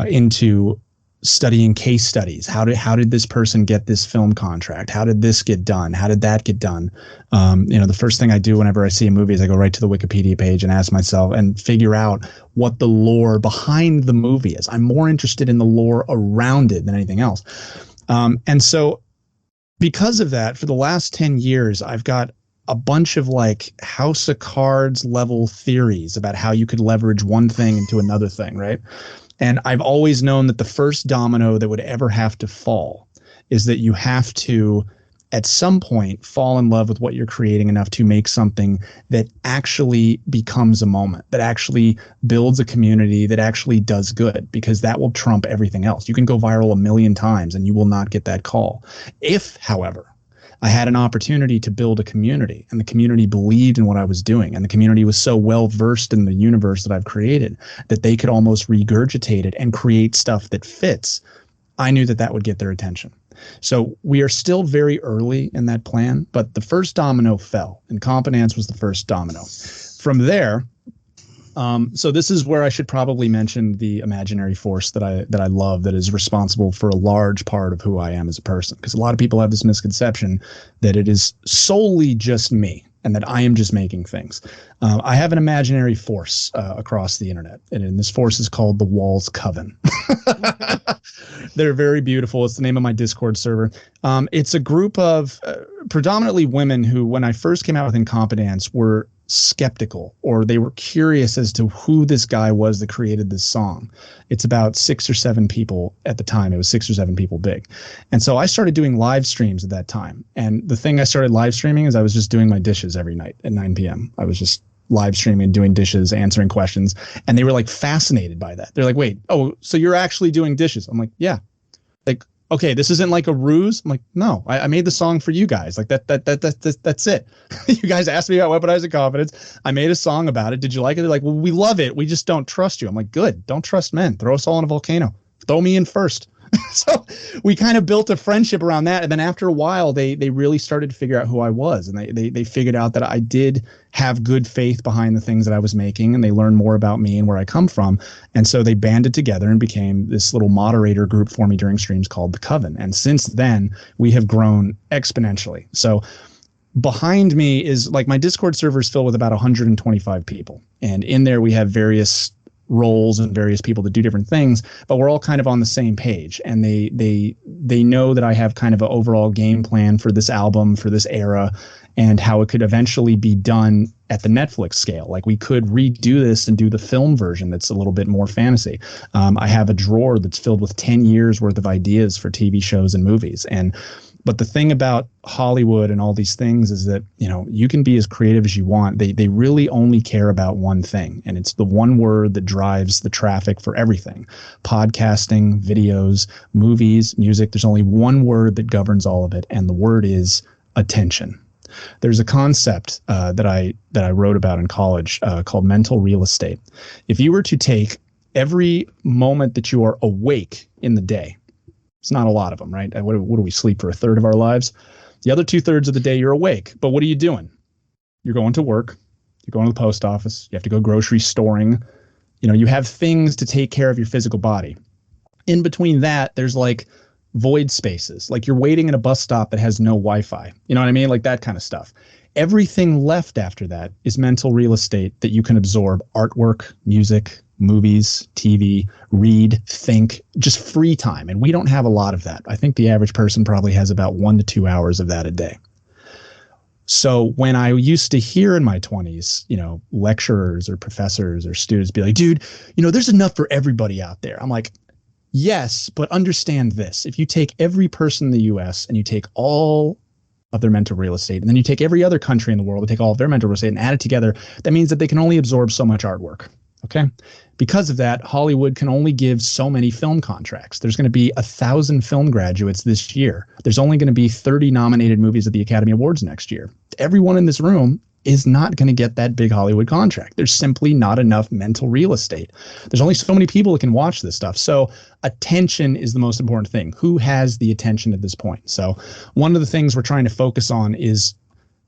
into studying case studies. How did this person get this film contract? How did this get done? How did that get done? You know, the first thing I do whenever I see a movie is I go right to the Wikipedia page and ask myself and figure out what the lore behind the movie is. I'm more interested in the lore around it than anything else. And so because of that, for the last 10 years, I've got a bunch of like House of Cards level theories about how you could leverage one thing into another thing, right? And I've always known that the first domino that would ever have to fall is that you have to, at some point, fall in love with what you're creating enough to make something that actually becomes a moment, that actually builds a community, that actually does good, because that will trump everything else. You can go viral 1,000,000 times and you will not get that call. If, however, I had an opportunity to build a community, and the community believed in what I was doing, and the community was so well versed in the universe that I've created that they could almost regurgitate it and create stuff that fits, I knew that that would get their attention. So we are still very early in that plan, but the first domino fell, and Competence was the first domino. From there, so this is where I should probably mention the imaginary force that I love, that is responsible for a large part of who I am as a person. Because a lot of people have this misconception that it is solely just me and that I am just making things. I have an imaginary force across the internet, and this force is called the Wolz Coven. They're very beautiful. It's the name of my Discord server. It's a group of predominantly women who, when I first came out with Incompetence, were skeptical, or they were curious as to who this guy was that created this song. It's about 6 or 7 people at the time. It was 6 or 7 people big. And so I started doing live streams at that time. And the thing I started live streaming is I was just doing my dishes every night at 9 p.m. I was just live streaming, doing dishes, answering questions. And they were like fascinated by that. They're like, wait, oh, so you're actually doing dishes? I'm like, yeah. Like, okay, this isn't like a ruse. I'm like, no, I made the song for you guys. Like that's it. You guys asked me about Weaponizing Confidence. I made a song about it. Did you like it? They're like, well, we love it. We just don't trust you. I'm like, good. Don't trust men. Throw us all in a volcano. Throw me in first. So we kind of built a friendship around that. And then after a while, they really started to figure out who I was. And they figured out that I did have good faith behind the things that I was making. And they learned more about me and where I come from. And so they banded together and became this little moderator group for me during streams called The Coven. And since then, we have grown exponentially. So behind me is, like, my Discord server is filled with about 125 people. And in there, we have various roles and various people that do different things, but we're all kind of on the same page. And they know that I have kind of an overall game plan for this album, for this era, and how it could eventually be done at the Netflix scale. Like, we could redo this and do the film version that's a little bit more fantasy. I have a drawer that's filled with 10 years worth of ideas for TV shows and movies. But the thing about Hollywood and all these things is that, you know, you can be as creative as you want. They really only care about one thing, and it's the one word that drives the traffic for everything. Podcasting, videos, movies, music. There's only one word that governs all of it, and the word is attention. There's a concept that I wrote about in college called mental real estate. If you were to take every moment that you are awake in the day, it's not a lot of them, right? What do we sleep for? A third of our lives? The other 2/3 of the day you're awake. But what are you doing? You're going to work. You're going to the post office. You have to go grocery storing. You know, you have things to take care of your physical body. In between that, there's like void spaces. Like, you're waiting at a bus stop that has no Wi-Fi. You know what I mean? Like that kind of stuff. Everything left after that is mental real estate that you can absorb: artwork, music, movies, TV, read, think, just free time. And we don't have a lot of that. I think the average person probably has about 1 to 2 hours of that a day. So when I used to hear in my 20s, you know, lecturers or professors or students be like, dude, you know, there's enough for everybody out there. I'm like, yes, but understand this. If you take every person in the US and you take all of their mental real estate, and then you take every other country in the world and take all of their mental real estate and add it together, that means that they can only absorb so much artwork. Okay. Because of that, Hollywood can only give so many film contracts. There's going to be 1,000 film graduates this year. There's only going to be 30 nominated movies at the Academy Awards next year. Everyone in this room is not going to get that big Hollywood contract. There's simply not enough mental real estate. There's only so many people that can watch this stuff. So attention is the most important thing. Who has the attention at this point? So one of the things we're trying to focus on is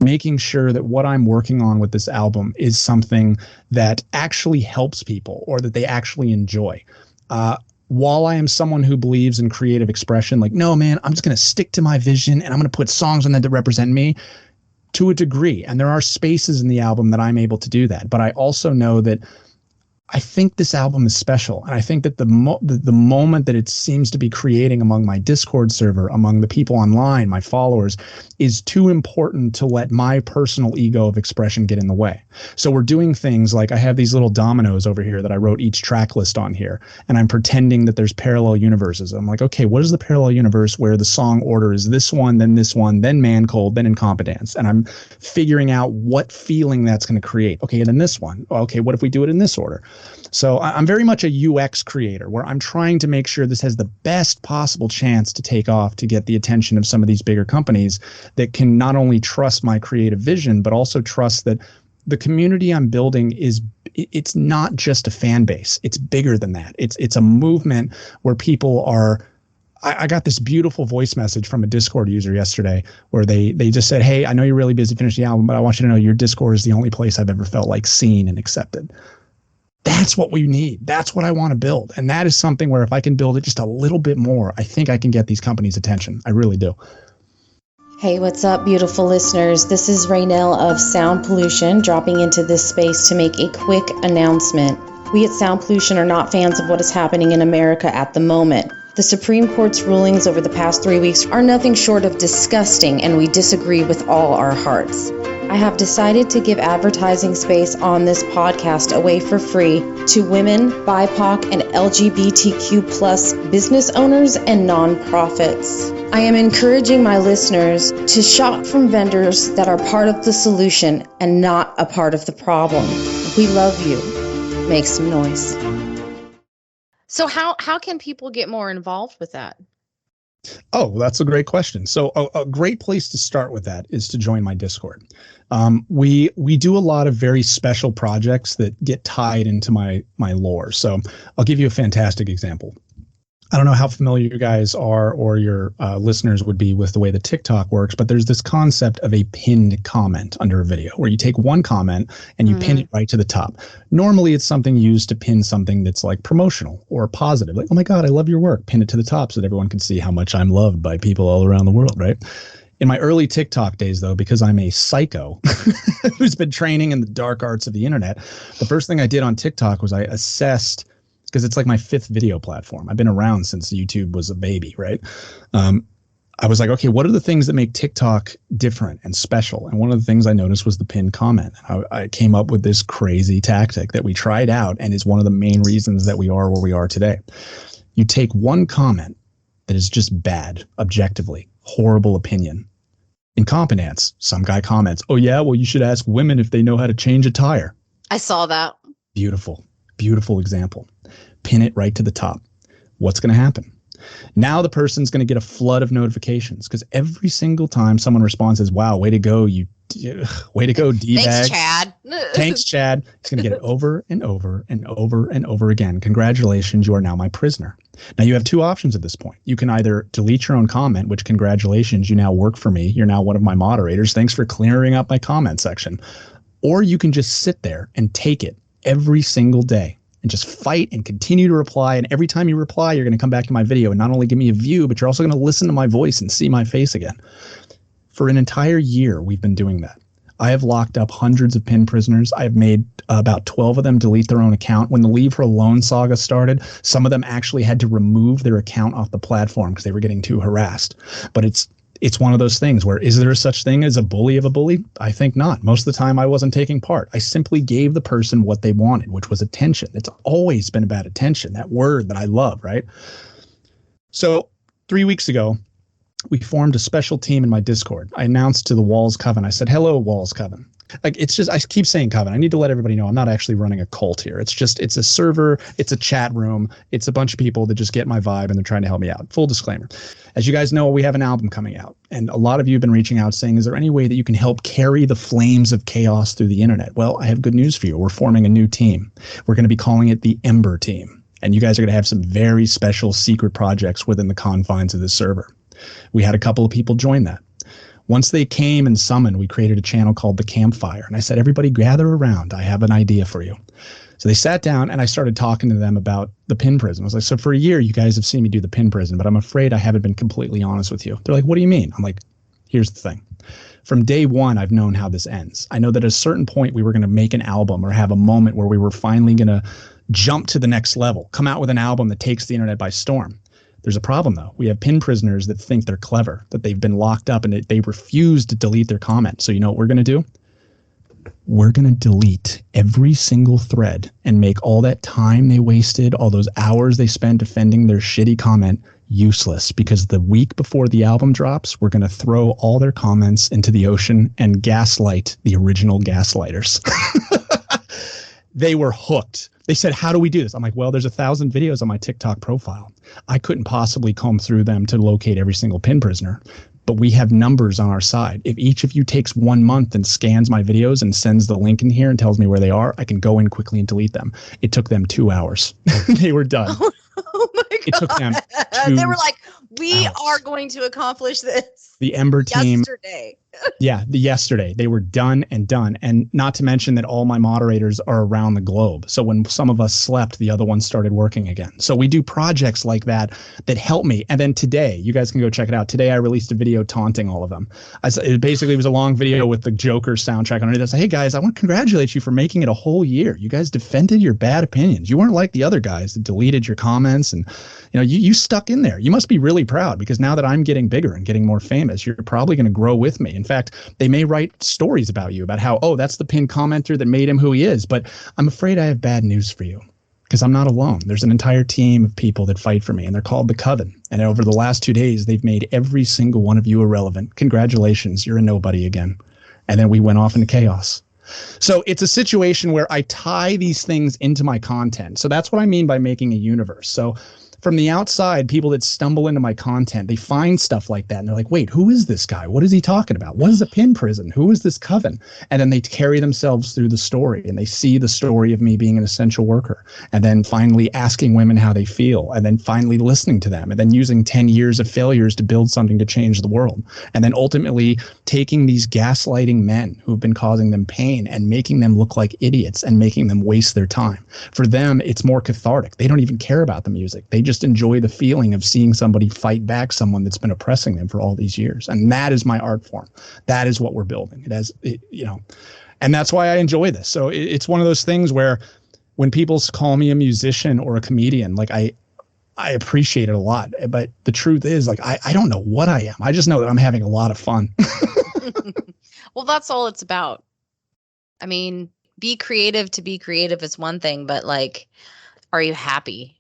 making sure that what I'm working on with this album is something that actually helps people, or that they actually enjoy. While I am someone who believes in creative expression, like, no, man, I'm just going to stick to my vision and I'm going to put songs on that represent me to a degree. And there are spaces in the album that I'm able to do that. But I also know that I think this album is special, and I think that the moment that it seems to be creating among my Discord server, among the people online, my followers, is too important to let my personal ego of expression get in the way. So we're doing things like I have these little dominoes over here that I wrote each track list on here, and I'm pretending that there's parallel universes. I'm like, okay, what is the parallel universe where the song order is this one, then Man Cold, then Incompetence, and I'm figuring out what feeling that's going to create. Okay, and then this one. Okay, what if we do it in this order? So I'm very much a UX creator where I'm trying to make sure this has the best possible chance to take off, to get the attention of some of these bigger companies that can not only trust my creative vision, but also trust that the community I'm building it's not just a fan base. It's bigger than that. It's a movement where people are. I got this beautiful voice message from a Discord user yesterday where they just said, hey, I know you're really busy finishing the album, but I want you to know your Discord is the only place I've ever felt like seen and accepted. That's what we need. That's what I want to build. And that is something where if I can build it just a little bit more, I think I can get these companies' attention. I really do. Hey, what's up, beautiful listeners? This is Raynell of Sound Pollution dropping into this space to make a quick announcement. We at Sound Pollution are not fans of what is happening in America at the moment. The Supreme Court's rulings over the past 3 weeks are nothing short of disgusting, and we disagree with all our hearts. I have decided to give advertising space on this podcast away for free to women, BIPOC, and LGBTQ+ business owners and nonprofits. I am encouraging my listeners to shop from vendors that are part of the solution and not a part of the problem. We love you. Make some noise. So how can people get more involved with that? Oh, that's a great question. So a great place to start with that is to join my Discord. We do a lot of very special projects that get tied into my lore. So I'll give you a fantastic example. I don't know how familiar you guys are or your listeners would be with the way the TikTok works, but there's this concept of a pinned comment under a video where you take one comment and you pin it right to the top. Normally, it's something used to pin something that's like promotional or positive. Like, oh my God, I love your work. Pin it to the top so that everyone can see how much I'm loved by people all around the world, right? In my early TikTok days, though, because I'm a psycho who's been training in the dark arts of the internet, the first thing I did on TikTok was I assessed, because it's like my 5th video platform. I've been around since YouTube was a baby, right? I was like, okay, what are the things that make TikTok different and special? And one of the things I noticed was the pinned comment. I came up with this crazy tactic that we tried out and is one of the main reasons that we are where we are today. You take one comment that is just bad, objectively, horrible opinion. Incompetence. Some guy comments, oh yeah, well, you should ask women if they know how to change a tire. I saw that. Beautiful, beautiful example. Pin it right to the top. What's going to happen? Now the person's going to get a flood of notifications because every single time someone responds as, wow, way to go, way to go, D-bag. Thanks, Chad. Thanks, Chad. He's going to get it over and over and over and over again. Congratulations, you are now my prisoner. Now you have two options at this point. You can either delete your own comment, which congratulations, you now work for me. You're now one of my moderators. Thanks for clearing up my comment section. Or you can just sit there and take it every single day and just fight and continue to reply. And every time you reply, you're going to come back to my video and not only give me a view, but you're also going to listen to my voice and see my face again. For an entire year, we've been doing that. I have locked up hundreds of pin prisoners. I have made about 12 of them delete their own account. When the Leave Her Alone saga started, some of them actually had to remove their account off the platform because they were getting too harassed. But it's one of those things where, is there such thing as a bully of a bully? I think not. Most of the time I wasn't taking part. I simply gave the person what they wanted, which was attention. It's always been about attention, that word that I love, right? So 3 weeks ago, we formed a special team in my Discord. I announced to the Wolz Coven. I said, hello, Wolz Coven. Like, it's just, I keep saying Coven. I need to let everybody know I'm not actually running a cult here. It's a server. It's a chat room. It's a bunch of people that just get my vibe and they're trying to help me out. Full disclaimer. As you guys know, we have an album coming out. And a lot of you have been reaching out saying, is there any way that you can help carry the flames of chaos through the internet? Well, I have good news for you. We're forming a new team. We're going to be calling it the Ember Team. And you guys are going to have some very special secret projects within the confines of this server. We had a couple of people join that. Once they came and summoned, we created a channel called The Campfire. And I said, everybody gather around. I have an idea for you. So they sat down and I started talking to them about the pin prison. I was like, so for a year, you guys have seen me do the pin prison, but I'm afraid I haven't been completely honest with you. They're like, what do you mean? I'm like, here's the thing. From day one, I've known how this ends. I know that at a certain point, we were going to make an album or have a moment where we were finally going to jump to the next level, come out with an album that takes the internet by storm. There's a problem, though. We have pin prisoners that think they're clever, that they've been locked up and they refuse to delete their comment. So you know what we're going to do? We're going to delete every single thread and make all that time they wasted, all those hours they spent defending their shitty comment, useless. Because the week before the album drops, we're going to throw all their comments into the ocean and gaslight the original gaslighters. They were hooked. They said, how do we do this? I'm like, well, there's 1,000 videos on my TikTok profile. I couldn't possibly comb through them to locate every single pin prisoner. But we have numbers on our side. If each of you takes 1 month and scans my videos and sends the link in here and tells me where they are, I can go in quickly and delete them. It took them 2 hours. They were done. Oh my God. It took them 2 They were like, we hours. are going to accomplish this. The Ember team. Yesterday. Yesterday. They were done. And not to mention that all my moderators are around the globe. So when some of us slept, the other ones started working again. So we do projects like that help me. And then today, you guys can go check it out. Today I released a video taunting all of them. It basically was a long video with the Joker soundtrack underneath. I said, hey guys, I want to congratulate you for making it a whole year. You guys defended your bad opinions. You weren't like the other guys that deleted your comments, and you stuck in there. You must be really proud, because now that I'm getting bigger and getting more famous, you're probably going to grow with me. In fact, they may write stories about you, about how, oh, that's the pinned commenter that made him who he is. But I'm afraid I have bad news for you, because I'm not alone. There's an entire team of people that fight for me, and they're called the Coven. And over the last 2 days, they've made every single one of you irrelevant. Congratulations, you're a nobody again. And then we went off into chaos. So it's a situation where I tie these things into my content. So that's what I mean by making a universe. So from the outside, people that stumble into my content, they find stuff like that and they're like, wait, who is this guy? What is he talking about? What is a pin prison? Who is this coven? And then they carry themselves through the story, and they see the story of me being an essential worker, and then finally asking women how they feel, and then finally listening to them, and then using 10 years of failures to build something to change the world. And then ultimately taking these gaslighting men who've been causing them pain and making them look like idiots and making them waste their time. For them, it's more cathartic. They don't even care about the music. They just enjoy the feeling of seeing somebody fight back someone that's been oppressing them for all these years. And that is my art form. That is what we're building. And that's why I enjoy this. So it's one of those things where when people call me a musician or a comedian, like I appreciate it a lot. But the truth is, like, I don't know what I am. I just know that I'm having a lot of fun. Well, that's all it's about. I mean, be creative to be creative is one thing, but like, are you happy?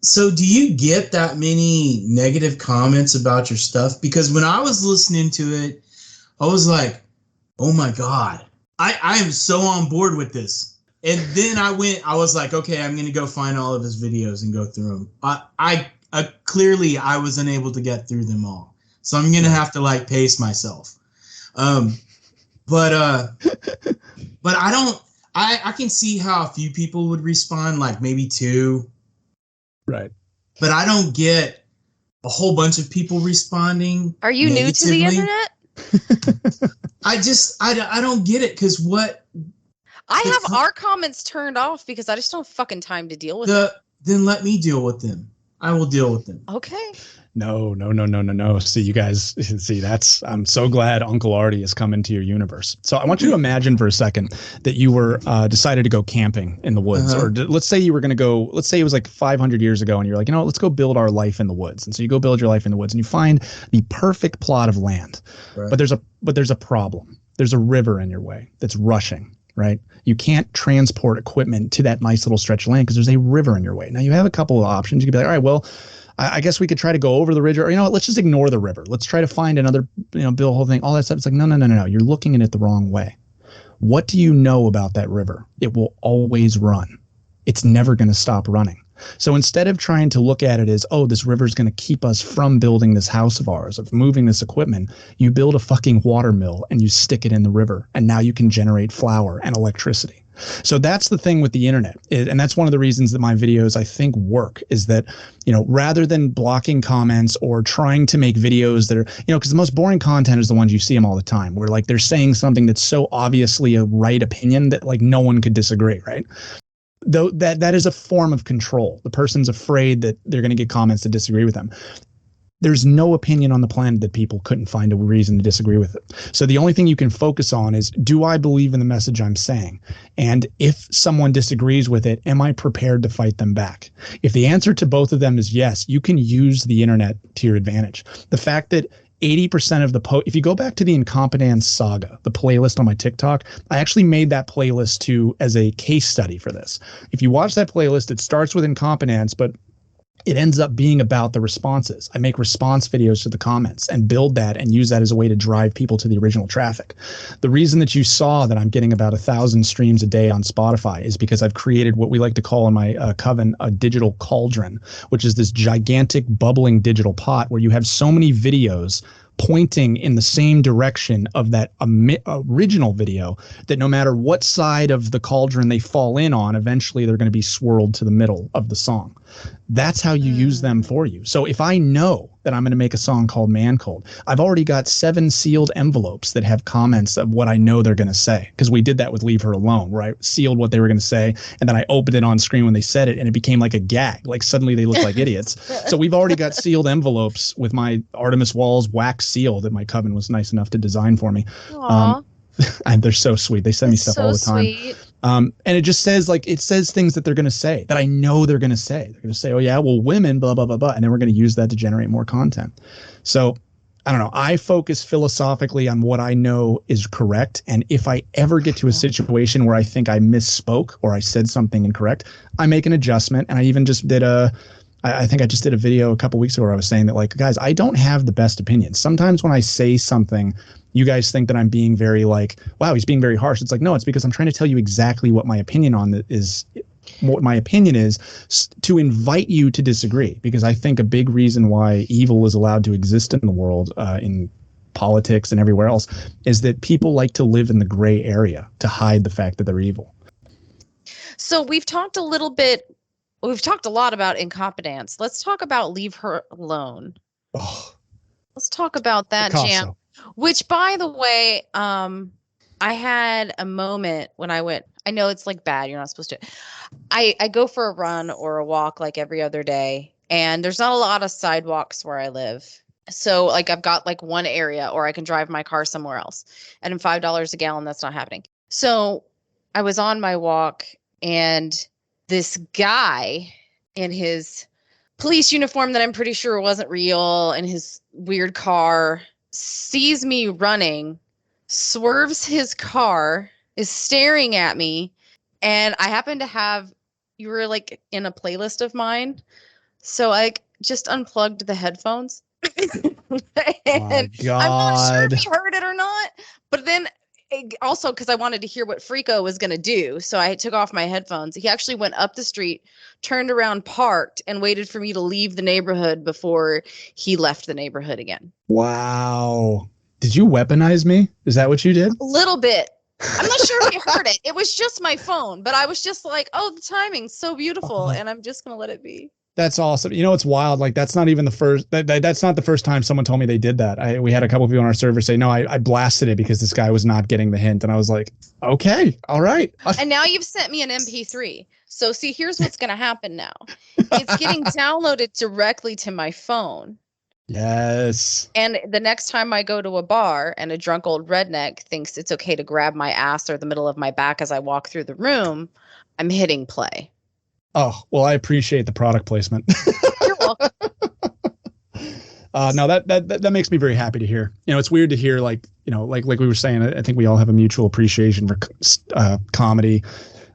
So do you get that many negative comments about your stuff? Because when I was listening to it, I was like, oh my God, I am so on board with this. And then I was like, okay, I'm going to go find all of his videos and go through them. I clearly I was unable to get through them all. So I'm going to have to like pace myself. But I can see how a few people would respond, like maybe 2. Right. But I don't get a whole bunch of people responding. Are you new to the internet? I don't get it, because what? I have our comments turned off because I just don't have fucking time to deal with them. Then let me deal with them. I will deal with them. Okay. No. See, you guys, I'm so glad Uncle Artie has come into your universe. So I want you to imagine for a second that you were decided to go camping in the woods, or let's say you were going to go, let's say it was like 500 years ago, and you're like, let's go build our life in the woods. And so you go build your life in the woods, and you find the perfect plot of land. Right. But there's a problem. There's a river in your way that's rushing. Right? You can't transport equipment to that nice little stretch of land because there's a river in your way. Now you have a couple of options. You could be like, all right, well, I guess we could try to go over the ridge, or, let's just ignore the river. Let's try to find another, build a whole thing, all that stuff. It's like, no. You're looking at it the wrong way. What do you know about that river? It will always run. It's never going to stop running. So instead of trying to look at it as, oh, this river is going to keep us from building this house of ours, of moving this equipment, you build a fucking water mill and you stick it in the river, and now you can generate flour and electricity. So that's the thing with the internet. And that's one of the reasons that my videos, I think, work, is that, rather than blocking comments or trying to make videos that are, because the most boring content is the ones you see them all the time, where like they're saying something that's so obviously a right opinion that like no one could disagree, right? Though that is a form of control. The person's afraid that they're going to get comments to disagree with them. there's no opinion on the planet that people couldn't find a reason to disagree with it. So the only thing you can focus on is, do I believe in the message I'm saying? And if someone disagrees with it, am I prepared to fight them back? If the answer to both of them is yes, you can use the internet to your advantage. The fact that 80% of the if you go back to the Incompetence Saga, the playlist on my TikTok, I actually made that playlist as a case study for this. If you watch that playlist, it starts with incompetence, but it ends up being about the responses. I make response videos to the comments and build that and use that as a way to drive people to the original traffic. The reason that you saw that I'm getting about 1,000 streams a day on Spotify is because I've created what we like to call in my coven a digital cauldron, which is this gigantic bubbling digital pot where you have so many videos pointing in the same direction of that original video that no matter what side of the cauldron they fall in on, eventually they're going to be swirled to the middle of the song. That's how you use them for you. So if I know that I'm going to make a song called Man Cold, I've already got 7 sealed envelopes that have comments of what I know they're going to say, because we did that with Leave Her Alone, where I sealed what they were going to say, and then I opened it on screen when they said it, and it became like a gag. Like suddenly they look like idiots. So we've already got sealed envelopes with my Artimus Wolz wax seal that my coven was nice enough to design for me. And they're so sweet. They send me stuff all the time. Sweet. And it just says, like, it says things that they're going to say that I know they're going to say. They're going to say, oh yeah, well, women, blah, blah, blah, blah. And then we're going to use that to generate more content. So I don't know. I focus philosophically on what I know is correct. And if I ever get to a situation where I think I misspoke or I said something incorrect, I make an adjustment. And I even just did I think I just did a video a couple weeks ago where I was saying that, like, guys, I don't have the best opinions. Sometimes when I say something, you guys think that I'm being very like, wow, he's being very harsh. It's like, no, it's because I'm trying to tell you exactly what my opinion is, to invite you to disagree. Because I think a big reason why evil is allowed to exist in the world, in politics and everywhere else, is that people like to live in the gray area to hide the fact that they're evil. So we've talked a lot about incompetence. Let's talk about Leave Her Alone. Oh, let's talk about that jam. Which, by the way, I had a moment when I went, I know it's like bad, you're not supposed to. I go for a run or a walk like every other day, and there's not a lot of sidewalks where I live. So like I've got like one area, or I can drive my car somewhere else. And in $5 a gallon, that's not happening. So I was on my walk, and this guy in his police uniform that I'm pretty sure wasn't real, in his weird car, sees me running, swerves his car, is staring at me, and I happen to have, you were like in a playlist of mine, so I just unplugged the headphones. And my God. I'm not sure if he heard it or not, but then also because I wanted to hear what Frico was going to do, so I took off my headphones. He actually went up the street, turned around, parked, and waited for me to leave the neighborhood before he left the neighborhood again. Wow. Did you weaponize me? Is that what you did? A little bit. I'm not sure if he heard it. It was just my phone, but I was just like, oh, the timing's so beautiful, and I'm just going to let it be. That's awesome. You know, it's wild. Like, that's not even the first, that's not the first time someone told me they did that. We had a couple of people on our server say, no, I blasted it because this guy was not getting the hint. And I was like, okay, all right. And now you've sent me an MP3. So see, here's what's going to happen now. It's getting downloaded directly to my phone. Yes. And the next time I go to a bar and a drunk old redneck thinks it's okay to grab my ass or the middle of my back as I walk through the room, I'm hitting play. Oh, well, I appreciate the product placement. You're welcome. No, that makes me very happy to hear. You know, it's weird to hear, like, you know, like we were saying, I think we all have a mutual appreciation for comedy,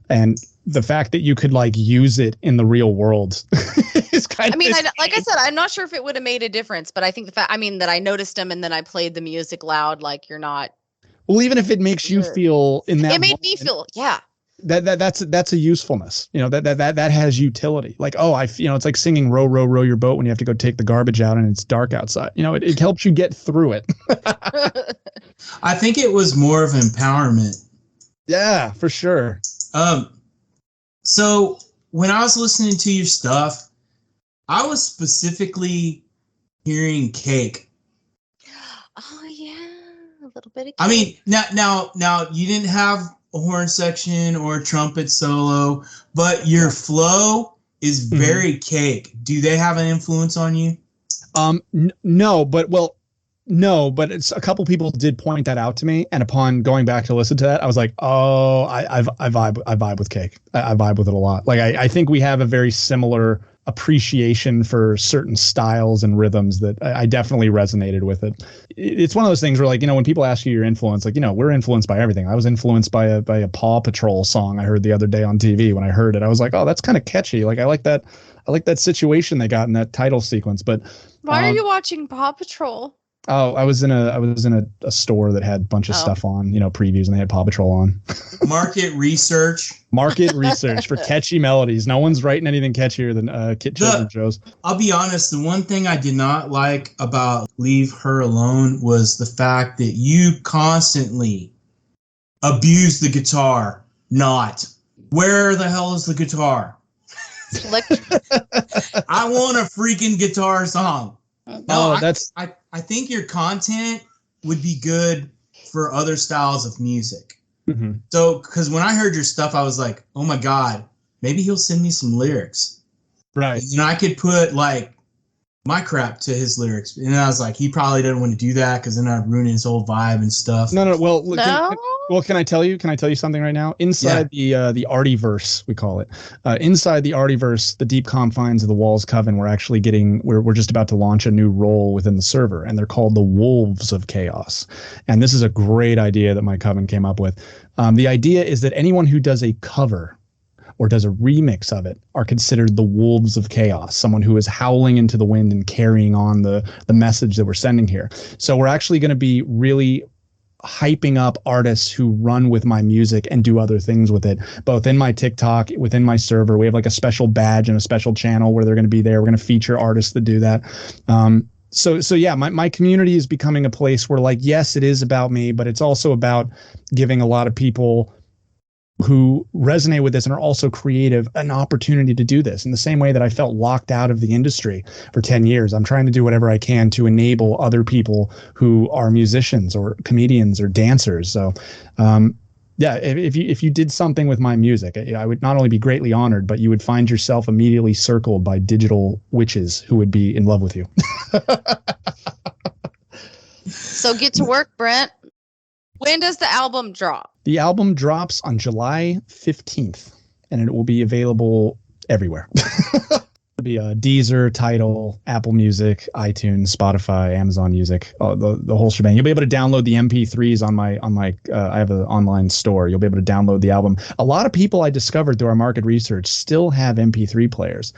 and the fact that you could like use it in the real world is kind of. I mean, like I said, I'm not sure if it would have made a difference, but I think the fact, I mean, that I noticed him and then I played the music loud, like you're not. Well, even if it makes you feel in that. It made me feel, yeah. That's a usefulness, you know, that has utility. Like, oh, you know, it's like singing row, row, row your boat when you have to go take the garbage out and it's dark outside. You know, it helps you get through it. I think it was more of empowerment. Yeah, for sure. So when I was listening to your stuff, I was specifically hearing cake. Oh yeah, a little bit of cake. I mean, now you didn't have a horn section or a trumpet solo, but your flow is very cake. Do they have an influence on you? No, but it's a couple people did point that out to me, and upon going back to listen to that, I was like, oh, I vibe with Cake. I vibe with it a lot. Like I think we have a very similar appreciation for certain styles and rhythms that I definitely resonated with it. It's one of those things where, like, you know, when people ask you your influence, like, you know, we're influenced by everything. I was influenced by a Paw Patrol song I heard the other day on TV. When I heard it, I was like, oh, that's kind of catchy. Like, I like that situation they got in that title sequence. But why are you watching Paw Patrol? Oh, I was in a store that had a bunch of stuff on, you know, previews, and they had Paw Patrol on. Market research for catchy melodies. No one's writing anything catchier than Kit Children shows. I'll be honest, the one thing I did not like about Leave Her Alone was the fact that you constantly abuse the guitar. Not. Where the hell is the guitar? I want a freaking guitar song. No, I think your content would be good for other styles of music. Mm-hmm. So, because when I heard your stuff, I was like, oh my God, maybe he'll send me some lyrics. Right. And I could put like my crap to his lyrics. And I was like, he probably doesn't want to do that because then I'd ruin his whole vibe and stuff. No. Well, can I tell you something right now? Inside the Artiverse, we call it. Inside the Artiverse, the deep confines of the Wolz Coven, we're just about to launch a new role within the server, and they're called the Wolves of Chaos. And this is a great idea that my coven came up with. The idea is that anyone who does a cover or does a remix of it are considered the Wolves of Chaos, someone who is howling into the wind and carrying on the message that we're sending here. So we're actually going to be really hyping up artists who run with my music and do other things with it, both in my TikTok, within my server. We have like a special badge and a special channel where they're going to be there. We're going to feature artists that do that. So yeah, my community is becoming a place where, like, yes, it is about me, but it's also about giving a lot of people who resonate with this and are also creative an opportunity to do this. In the same way that I felt locked out of the industry for 10 years, I'm trying to do whatever I can to enable other people who are musicians or comedians or dancers. So, yeah, if you did something with my music, I would not only be greatly honored, but you would find yourself immediately circled by digital witches who would be in love with you. So get to work, Brent. When does the album drop? The album drops on July 15th, and it will be available everywhere. It'll be a Deezer, Tidal, Apple Music, iTunes, Spotify, Amazon Music, the whole shebang. You'll be able to download the MP3s on my I have an online store. You'll be able to download the album. A lot of people I discovered through our market research still have MP3 players.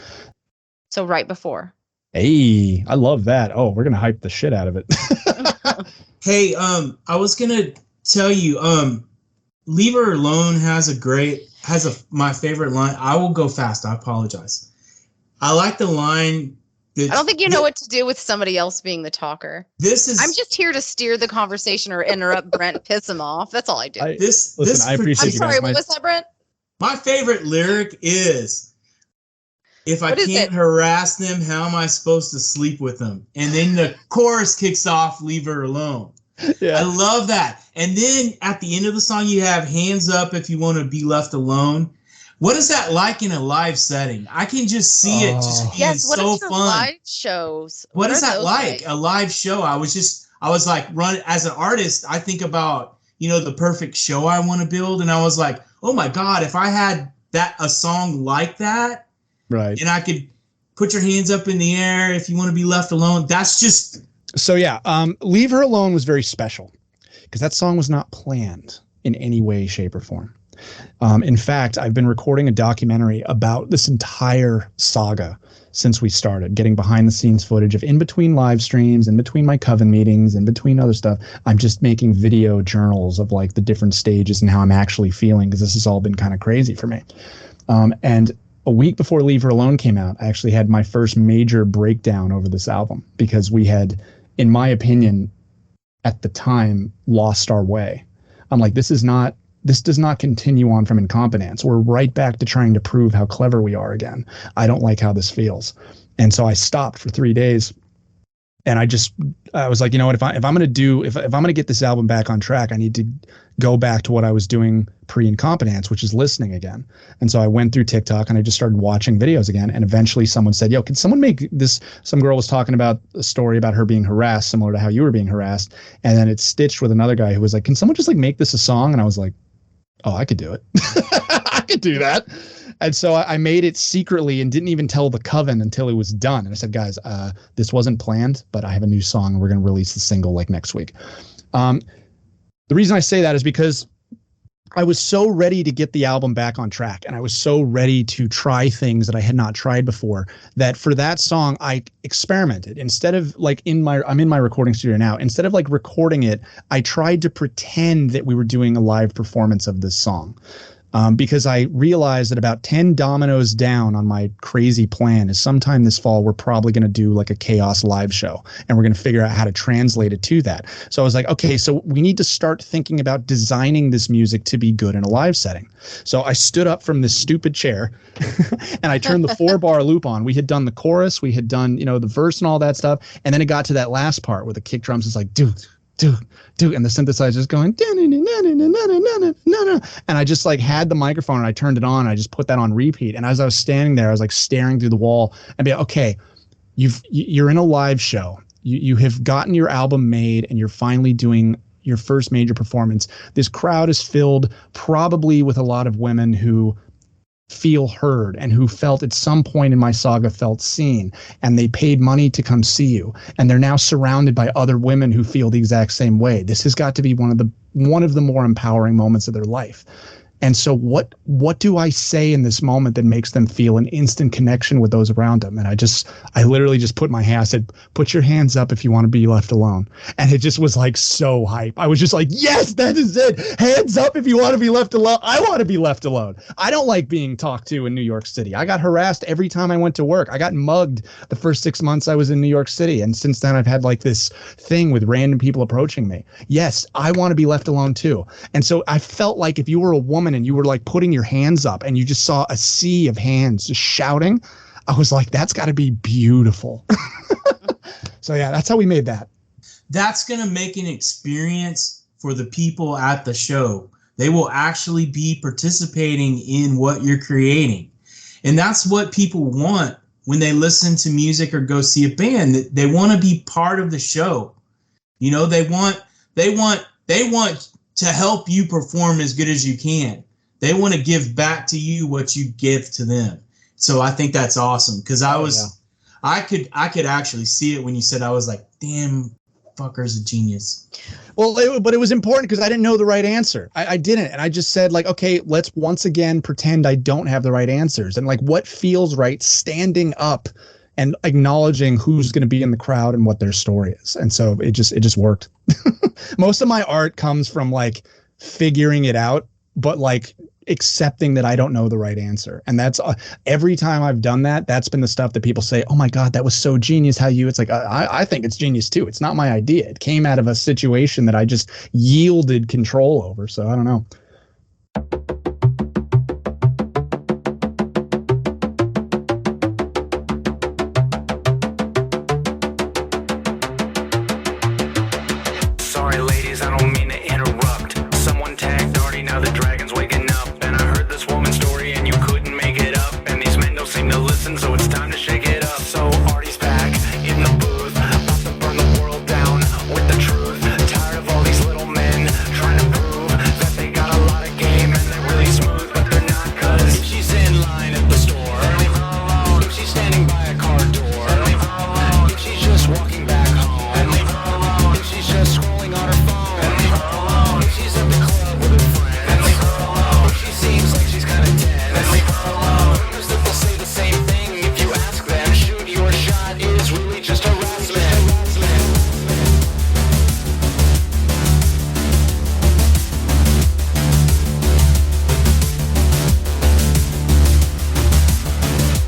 So right before. Hey, I love that. Oh, we're going to hype the shit out of it. Hey, I was going to tell you, Leave Her Alone has my favorite line. I will go fast. I apologize. I like the line. I don't think you know what to do with somebody else being the talker. I'm just here to steer the conversation or interrupt Brent, piss him off. That's all I do. I appreciate you guys. I'm sorry, what was that, Brent? My favorite lyric is, if I can't harass them, how am I supposed to sleep with them? And then the chorus kicks off, Leave Her Alone. Yeah. I love that. And then at the end of the song, you have hands up if you want to be left alone. What is that like in a live setting? I can just see it just being so fun. Live shows? What is that like? A live show? I was like, as an artist, I think about, the perfect show I want to build. And I was like, oh my God, if I had a song like that, right? And I could put your hands up in the air if you want to be left alone. That's just... So yeah, Leave Her Alone was very special because that song was not planned in any way, shape, or form. In fact, I've been recording a documentary about this entire saga since we started, getting behind the scenes footage of in between live streams, in between my coven meetings, in between other stuff. I'm just making video journals of like the different stages and how I'm actually feeling, because this has all been kind of crazy for me. And a week before Leave Her Alone came out, I actually had my first major breakdown over this album because we had, in my opinion, at the time, lost our way. I'm like, this does not continue on from incompetence. We're right back to trying to prove how clever we are again. I don't like how this feels. And so I stopped for 3 days And I was like, you know what, if I'm going to get this album back on track, I need to go back to what I was doing pre-incompetence, which is listening again. And so I went through TikTok and I just started watching videos again. And eventually someone said, yo, can someone make this? Some girl was talking about a story about her being harassed, similar to how you were being harassed. And then it's stitched with another guy who was like, can someone just like make this a song? And I was like, oh, I could do it. I could do that. And so I made it secretly and didn't even tell the coven until it was done. And I said, guys, this wasn't planned, but I have a new song and we're going to release the single like next week. The reason I say that is because I was so ready to get the album back on track, and I was so ready to try things that I had not tried before, that for that song, I experimented. Instead of like I'm in my recording studio now, instead of like recording it, I tried to pretend that we were doing a live performance of this song. Because I realized that about 10 dominoes down on my crazy plan is sometime this fall, we're probably going to do like a Chaos live show, and we're going to figure out how to translate it to that. So I was like, okay, so we need to start thinking about designing this music to be good in a live setting. So I stood up from this stupid chair and I turned the 4-bar loop on. We had done the chorus, we had done, the verse and all that stuff. And then it got to that last part where the kick drums is like, dude, and the synthesizer's going, and I just like had the microphone and I turned it on and I just put that on repeat. And as I was standing there, I was like staring through the wall and be like, okay, you're in a live show. You have gotten your album made and you're finally doing your first major performance. This crowd is filled probably with a lot of women who feel heard and who felt at some point in my saga felt seen, and they paid money to come see you, and they're now surrounded by other women who feel the exact same way. This has got to be one of the more empowering moments of their life. And so what do I say in this moment that makes them feel an instant connection with those around them? And I literally just put my hand, I said, put your hands up if you want to be left alone. And it just was like so hype. I was just like, yes, that is it. Hands up if you want to be left alone. I want to be left alone. I don't like being talked to in New York City. I got harassed every time I went to work. I got mugged the first 6 months I was in New York City. And since then I've had like this thing with random people approaching me. Yes, I want to be left alone too. And so I felt like if you were a woman and you were like putting your hands up and you just saw a sea of hands just shouting, I was like, that's got to be beautiful. So yeah, that's how we made that. That's going to make an experience for the people at the show. They will actually be participating in what you're creating. And that's what people want when they listen to music or go see a band. They want to be part of the show. They want to help you perform as good as you can. They want to give back to you what you give to them. So I think that's awesome, because I could actually see it when you said, I was like, damn, fucker's a genius. Well, but it was important because I didn't know the right answer. I didn't. And I just said like, okay, let's once again pretend I don't have the right answers. And like, what feels right, standing up and acknowledging who's going to be in the crowd and what their story is. And so it just worked. Most of my art comes from like figuring it out, but like accepting that I don't know the right answer. And that's every time I've done that, that's been the stuff that people say, oh my God, that was so genius how you, it's like, I think it's genius too. It's not my idea. It came out of a situation that I just yielded control over. So I don't know. Sorry, ladies, I don't mean to interrupt. Someone tagged Artie, now the dragon's waking up. And I heard this woman's story and you couldn't make it up. And these men don't seem to listen, so it's time to shake it up. So Artie's back in the booth, about to burn the world down with the truth. Tired of all these little men trying to prove that they got a lot of game and they're really smooth, but they're not. Cause if she's in line at the store, leave her alone. If she's standing by a car door, leave her alone. If she's just walking back home, leave her alone. If she's just scrolling on her phone, leave her alone. If she's at the club with her friends, leave her alone. If she seems like she's kinda dead, leave her alone. Cause they'll say the same thing if you ask them. Shoot your shot is really just harassment.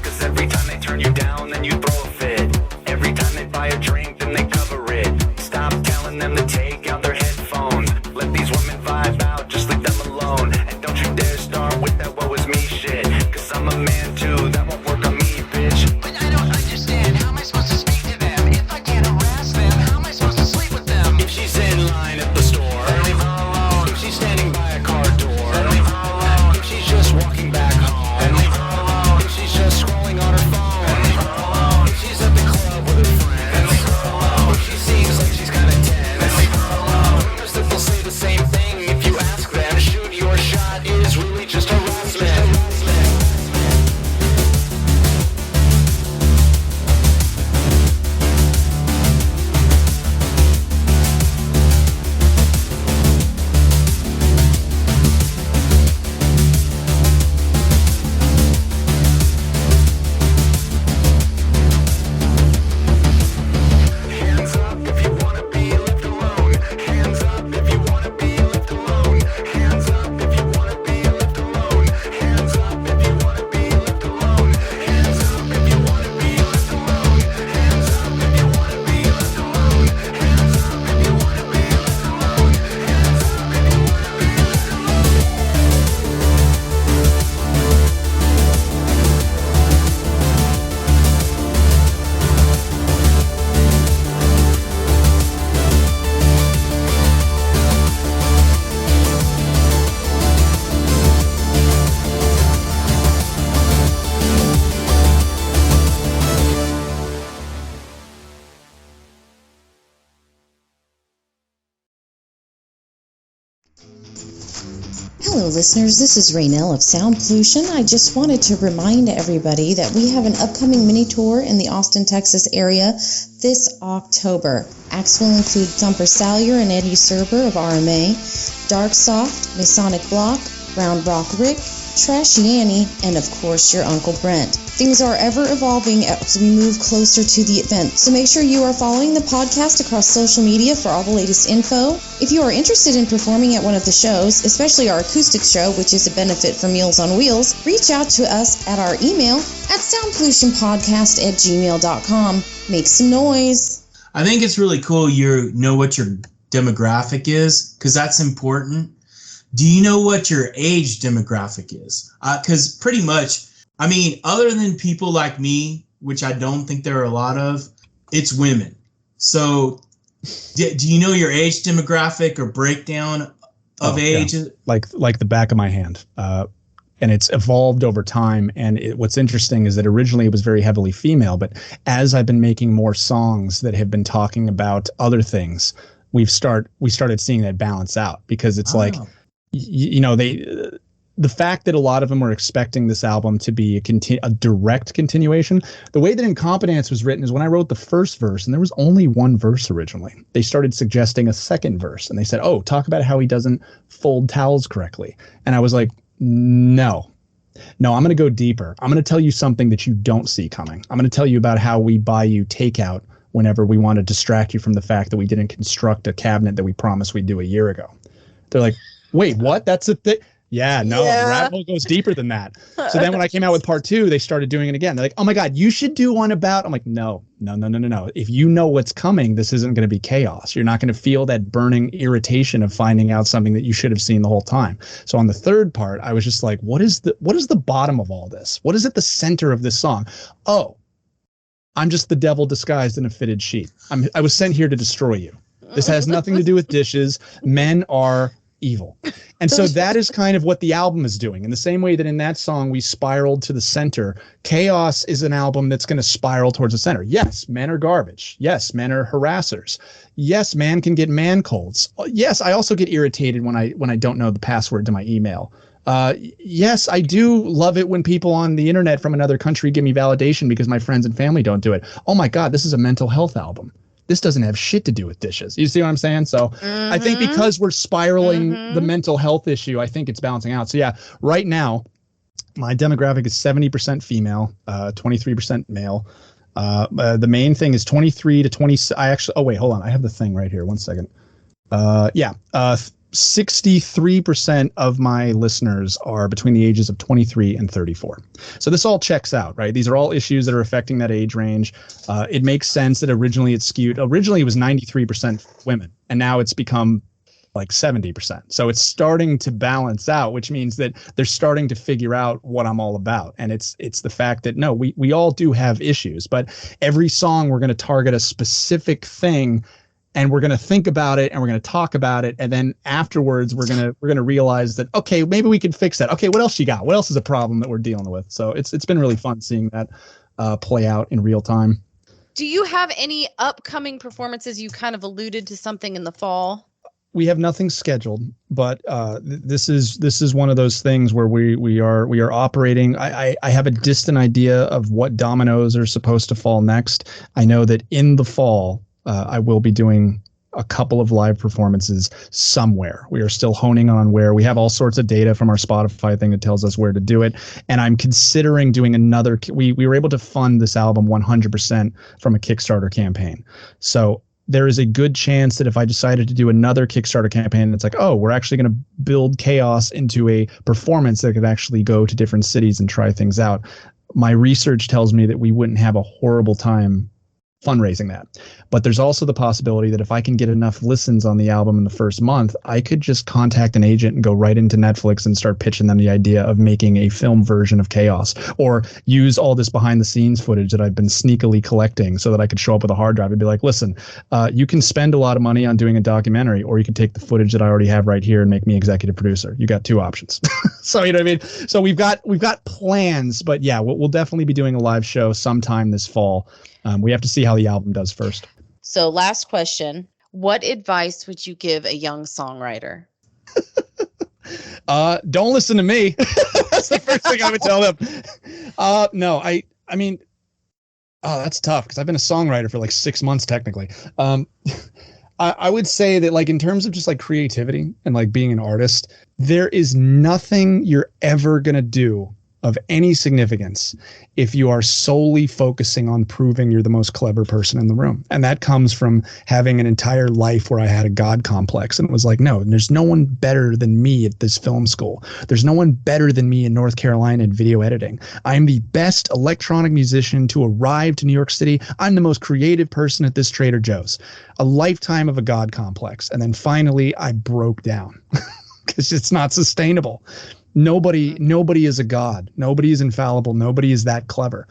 Cause every time they turn you down, then you throw a fit. Every time they buy a drink, then they cover it. Stop telling them to take out their headphones. Let these women vibe out, just leave them alone. And don't you dare start with that woe is me shit. Cause I'm a man too, that won't work on me, bitch. But I don't understand, how am I supposed to speak to them if I can't harass Hello, listeners. This is Raynell of Sound Pollution. I just wanted to remind everybody that we have an upcoming mini tour in the Austin, Texas area this October. Acts will include Thumper Salyer and Eddie Serber of RMA, Dark Soft, Masonic Block, Round Rock Rick, Trashy Annie, and of course your Uncle Brent. Things are ever evolving as we move closer to the event, so make sure you are following the podcast across social media for all the latest info. If you are interested in performing at one of the shows, especially our acoustic show, which is a benefit for Meals on Wheels, reach out to us at our email at soundpollutionpodcast@gmail.com. Make some noise. I think it's really cool you know what your demographic is, because that's important. Do you know what your age demographic is? Because pretty much, I mean, other than people like me, which I don't think there are a lot of, it's women. So do you know your age demographic or breakdown of age? Yeah. Like the back of my hand. And it's evolved over time. And what's interesting is that originally it was very heavily female, but as I've been making more songs that have been talking about other things, we started seeing that balance out, because it's like, you know, the fact that a lot of them were expecting this album to be a direct continuation. The way that Incompetence was written is when I wrote the first verse, and there was only one verse originally, they started suggesting a second verse, and they said, oh, talk about how he doesn't fold towels correctly. And I was like, no, I'm going to go deeper. I'm going to tell you something that you don't see coming. I'm going to tell you about how we buy you takeout whenever we want to distract you from the fact that we didn't construct a cabinet that we promised we'd do a year ago. They're like, wait, what? That's a thing? Yeah, no, rabbit hole goes deeper than that. So then when I came out with part 2, they started doing it again. They're like, oh my God, you should do one about, I'm like, no. If you know what's coming, this isn't going to be chaos. You're not going to feel that burning irritation of finding out something that you should have seen the whole time. So on the third part, I was just like, what is the bottom of all this? What is at the center of this song? Oh, I'm just the devil disguised in a fitted sheet. I was sent here to destroy you. This has nothing to do with dishes. Men are evil. And so that is kind of what the album is doing. In the same way that in that song we spiraled to the center, Chaos is an album that's going to spiral towards the center. Yes, men are garbage. Yes, men are harassers. Yes, man can get man colds. Yes, I also get irritated when I don't know the password to my email. Yes, I do love it when people on the internet from another country give me validation because my friends and family don't do it. Oh my God, this is a mental health album. This doesn't have shit to do with dishes. You see what I'm saying? So I think because we're spiraling the mental health issue, I think it's balancing out. So yeah, right now, my demographic is 70% female, 23% male. The main thing is 23 to 20. Wait, hold on. I have the thing right here. 1 second. 63% of my listeners are between the ages of 23 and 34. So this all checks out, right? These are all issues that are affecting that age range. It makes sense that originally it skewed. Originally it was 93% women, and now it's become like 70%. So it's starting to balance out, which means that they're starting to figure out what I'm all about. And it's the fact that, no, we all do have issues, but every song we're going to target a specific thing, and we're going to think about it, and we're going to talk about it, and then afterwards we're going to realize that, okay, maybe we can fix that. Okay, what else you got? What else is a problem that we're dealing with? So it's been really fun seeing that play out in real time. Do you have any upcoming performances? You kind of alluded to something in the fall. We have nothing scheduled, but this is one of those things where we are operating. I have a distant idea of what dominoes are supposed to fall next. I know that in the fall, I will be doing a couple of live performances somewhere. We are still honing on where. We have all sorts of data from our Spotify thing that tells us where to do it. And I'm considering doing another. We were able to fund this album 100% from a Kickstarter campaign. So there is a good chance that if I decided to do another Kickstarter campaign, it's like, oh, we're actually going to build Chaos into a performance that could actually go to different cities and try things out. My research tells me that we wouldn't have a horrible time fundraising that. But there's also the possibility that if I can get enough listens on the album in the first month, I could just contact an agent and go right into Netflix and start pitching them the idea of making a film version of Chaos, or use all this behind the scenes footage that I've been sneakily collecting so that I could show up with a hard drive and be like, listen, you can spend a lot of money on doing a documentary, or you can take the footage that I already have right here and make me executive producer. You got two options. So, you know what I mean? So we've got plans, but yeah, we'll definitely be doing a live show sometime this fall. We have to see how the album does first. So last question. What advice would you give a young songwriter? Don't listen to me. That's the first thing I would tell them. No, I mean, that's tough because I've been a songwriter for like 6 months technically. I would say that like in terms of just like creativity and like being an artist, there is nothing you're ever going to do of any significance if you are solely focusing on proving you're the most clever person in the room. And that comes from having an entire life where I had a God complex and it was like, no, there's no one better than me at this film school. There's no one better than me in North Carolina in video editing. I'm the best electronic musician to arrive to New York City. I'm the most creative person at this Trader Joe's. A lifetime of a God complex. And then finally I broke down because it's not sustainable. Nobody is a god. Nobody is infallible. Nobody is that clever.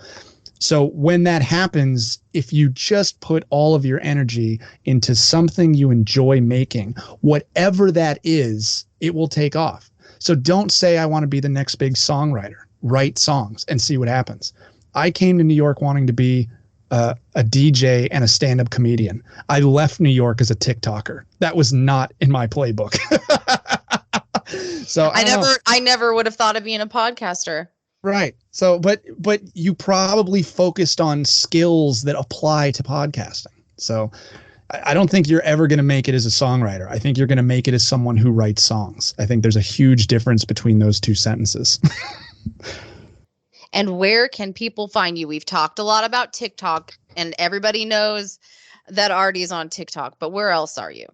So when that happens, if you just put all of your energy into something you enjoy making, whatever that is, it will take off. So don't say, I want to be the next big songwriter. Write songs and see what happens. I came to New York wanting to be a DJ and a stand-up comedian. I left New York as a TikToker. That was not in my playbook. So I never would have thought of being a podcaster. Right. So, but you probably focused on skills that apply to podcasting. So I don't think you're ever going to make it as a songwriter. I think you're going to make it as someone who writes songs. I think there's a huge difference between those two sentences. And where can people find you? We've talked a lot about TikTok and everybody knows that Artie's on TikTok, but where else are you?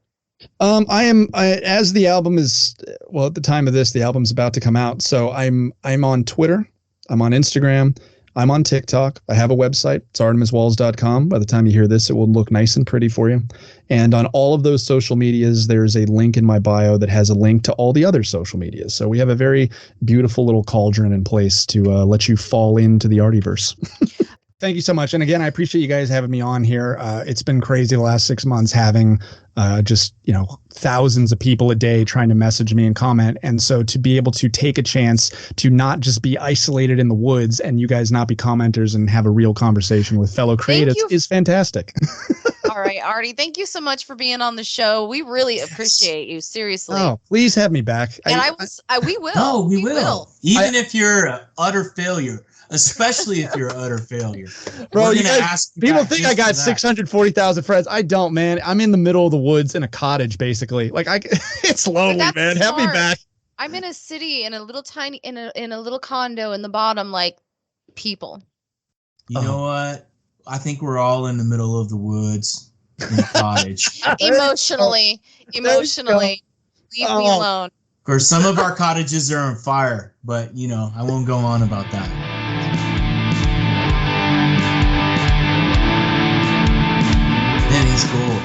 As the album is, well, at the time of this, the album's about to come out. So I'm on Twitter. I'm on Instagram. I'm on TikTok. I have a website. It's artimuswolz.com. By the time you hear this, it will look nice and pretty for you. And on all of those social medias, there's a link in my bio that has a link to all the other social medias. So we have a very beautiful little cauldron in place to let you fall into the Artieverse. Thank you so much. And again, I appreciate you guys having me on here. It's been crazy the last 6 months having just, thousands of people a day trying to message me and comment. And so to be able to take a chance to not just be isolated in the woods and you guys not be commenters and have a real conversation with fellow creatives is fantastic. All right, Artie, thank you so much for being on the show. We really appreciate you. Seriously. Oh, please have me back. And we will. No, we will. Even if you're an utter failure. Especially if you're an utter failure. Bro, you guys, people think I got 640,000 friends. I don't, man. I'm in the middle of the woods in a cottage, basically. Like it's lonely, man. Smart. Have me back. I'm in a city in a little tiny in a little condo in the bottom, like people. You know what? I think we're all in the middle of the woods in a cottage. Emotionally, leave me alone. Of course, some of our cottages are on fire, but I won't go on about that. Man, he's cool.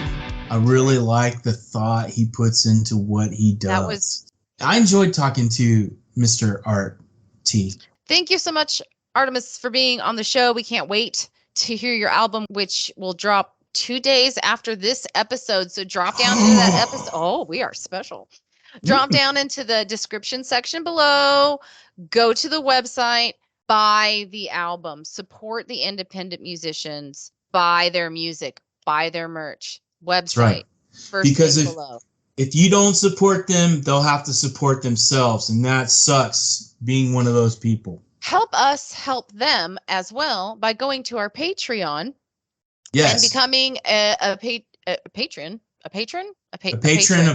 I really like the thought he puts into what he does. I enjoyed talking to Mr. Art T. Thank you so much, Artimus, for being on the show. We can't wait to hear your album, which will drop 2 days after this episode. So drop down into that episode. Oh, we are special. Drop down into the description section below. Go to the website. Buy the album. Support the independent musicians. Buy their music. Buy their merch. Website. Right. First because below. If you don't support them, they'll have to support themselves. And that sucks, being one of those people. Help us help them as well by going to our Patreon. Yes. And becoming a patron. A patron of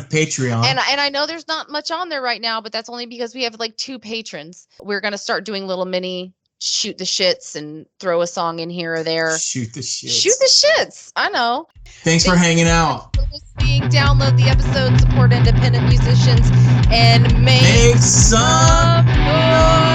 Patreon. And I know there's not much on there right now, but that's only because we have like 2 patrons. We're going to start doing little mini shoot the shits and throw a song in here or there. Shoot the shits. Shoot the shits. I know. Thanks for hanging out. For listening. Download the episode, support independent musicians, and make some noise.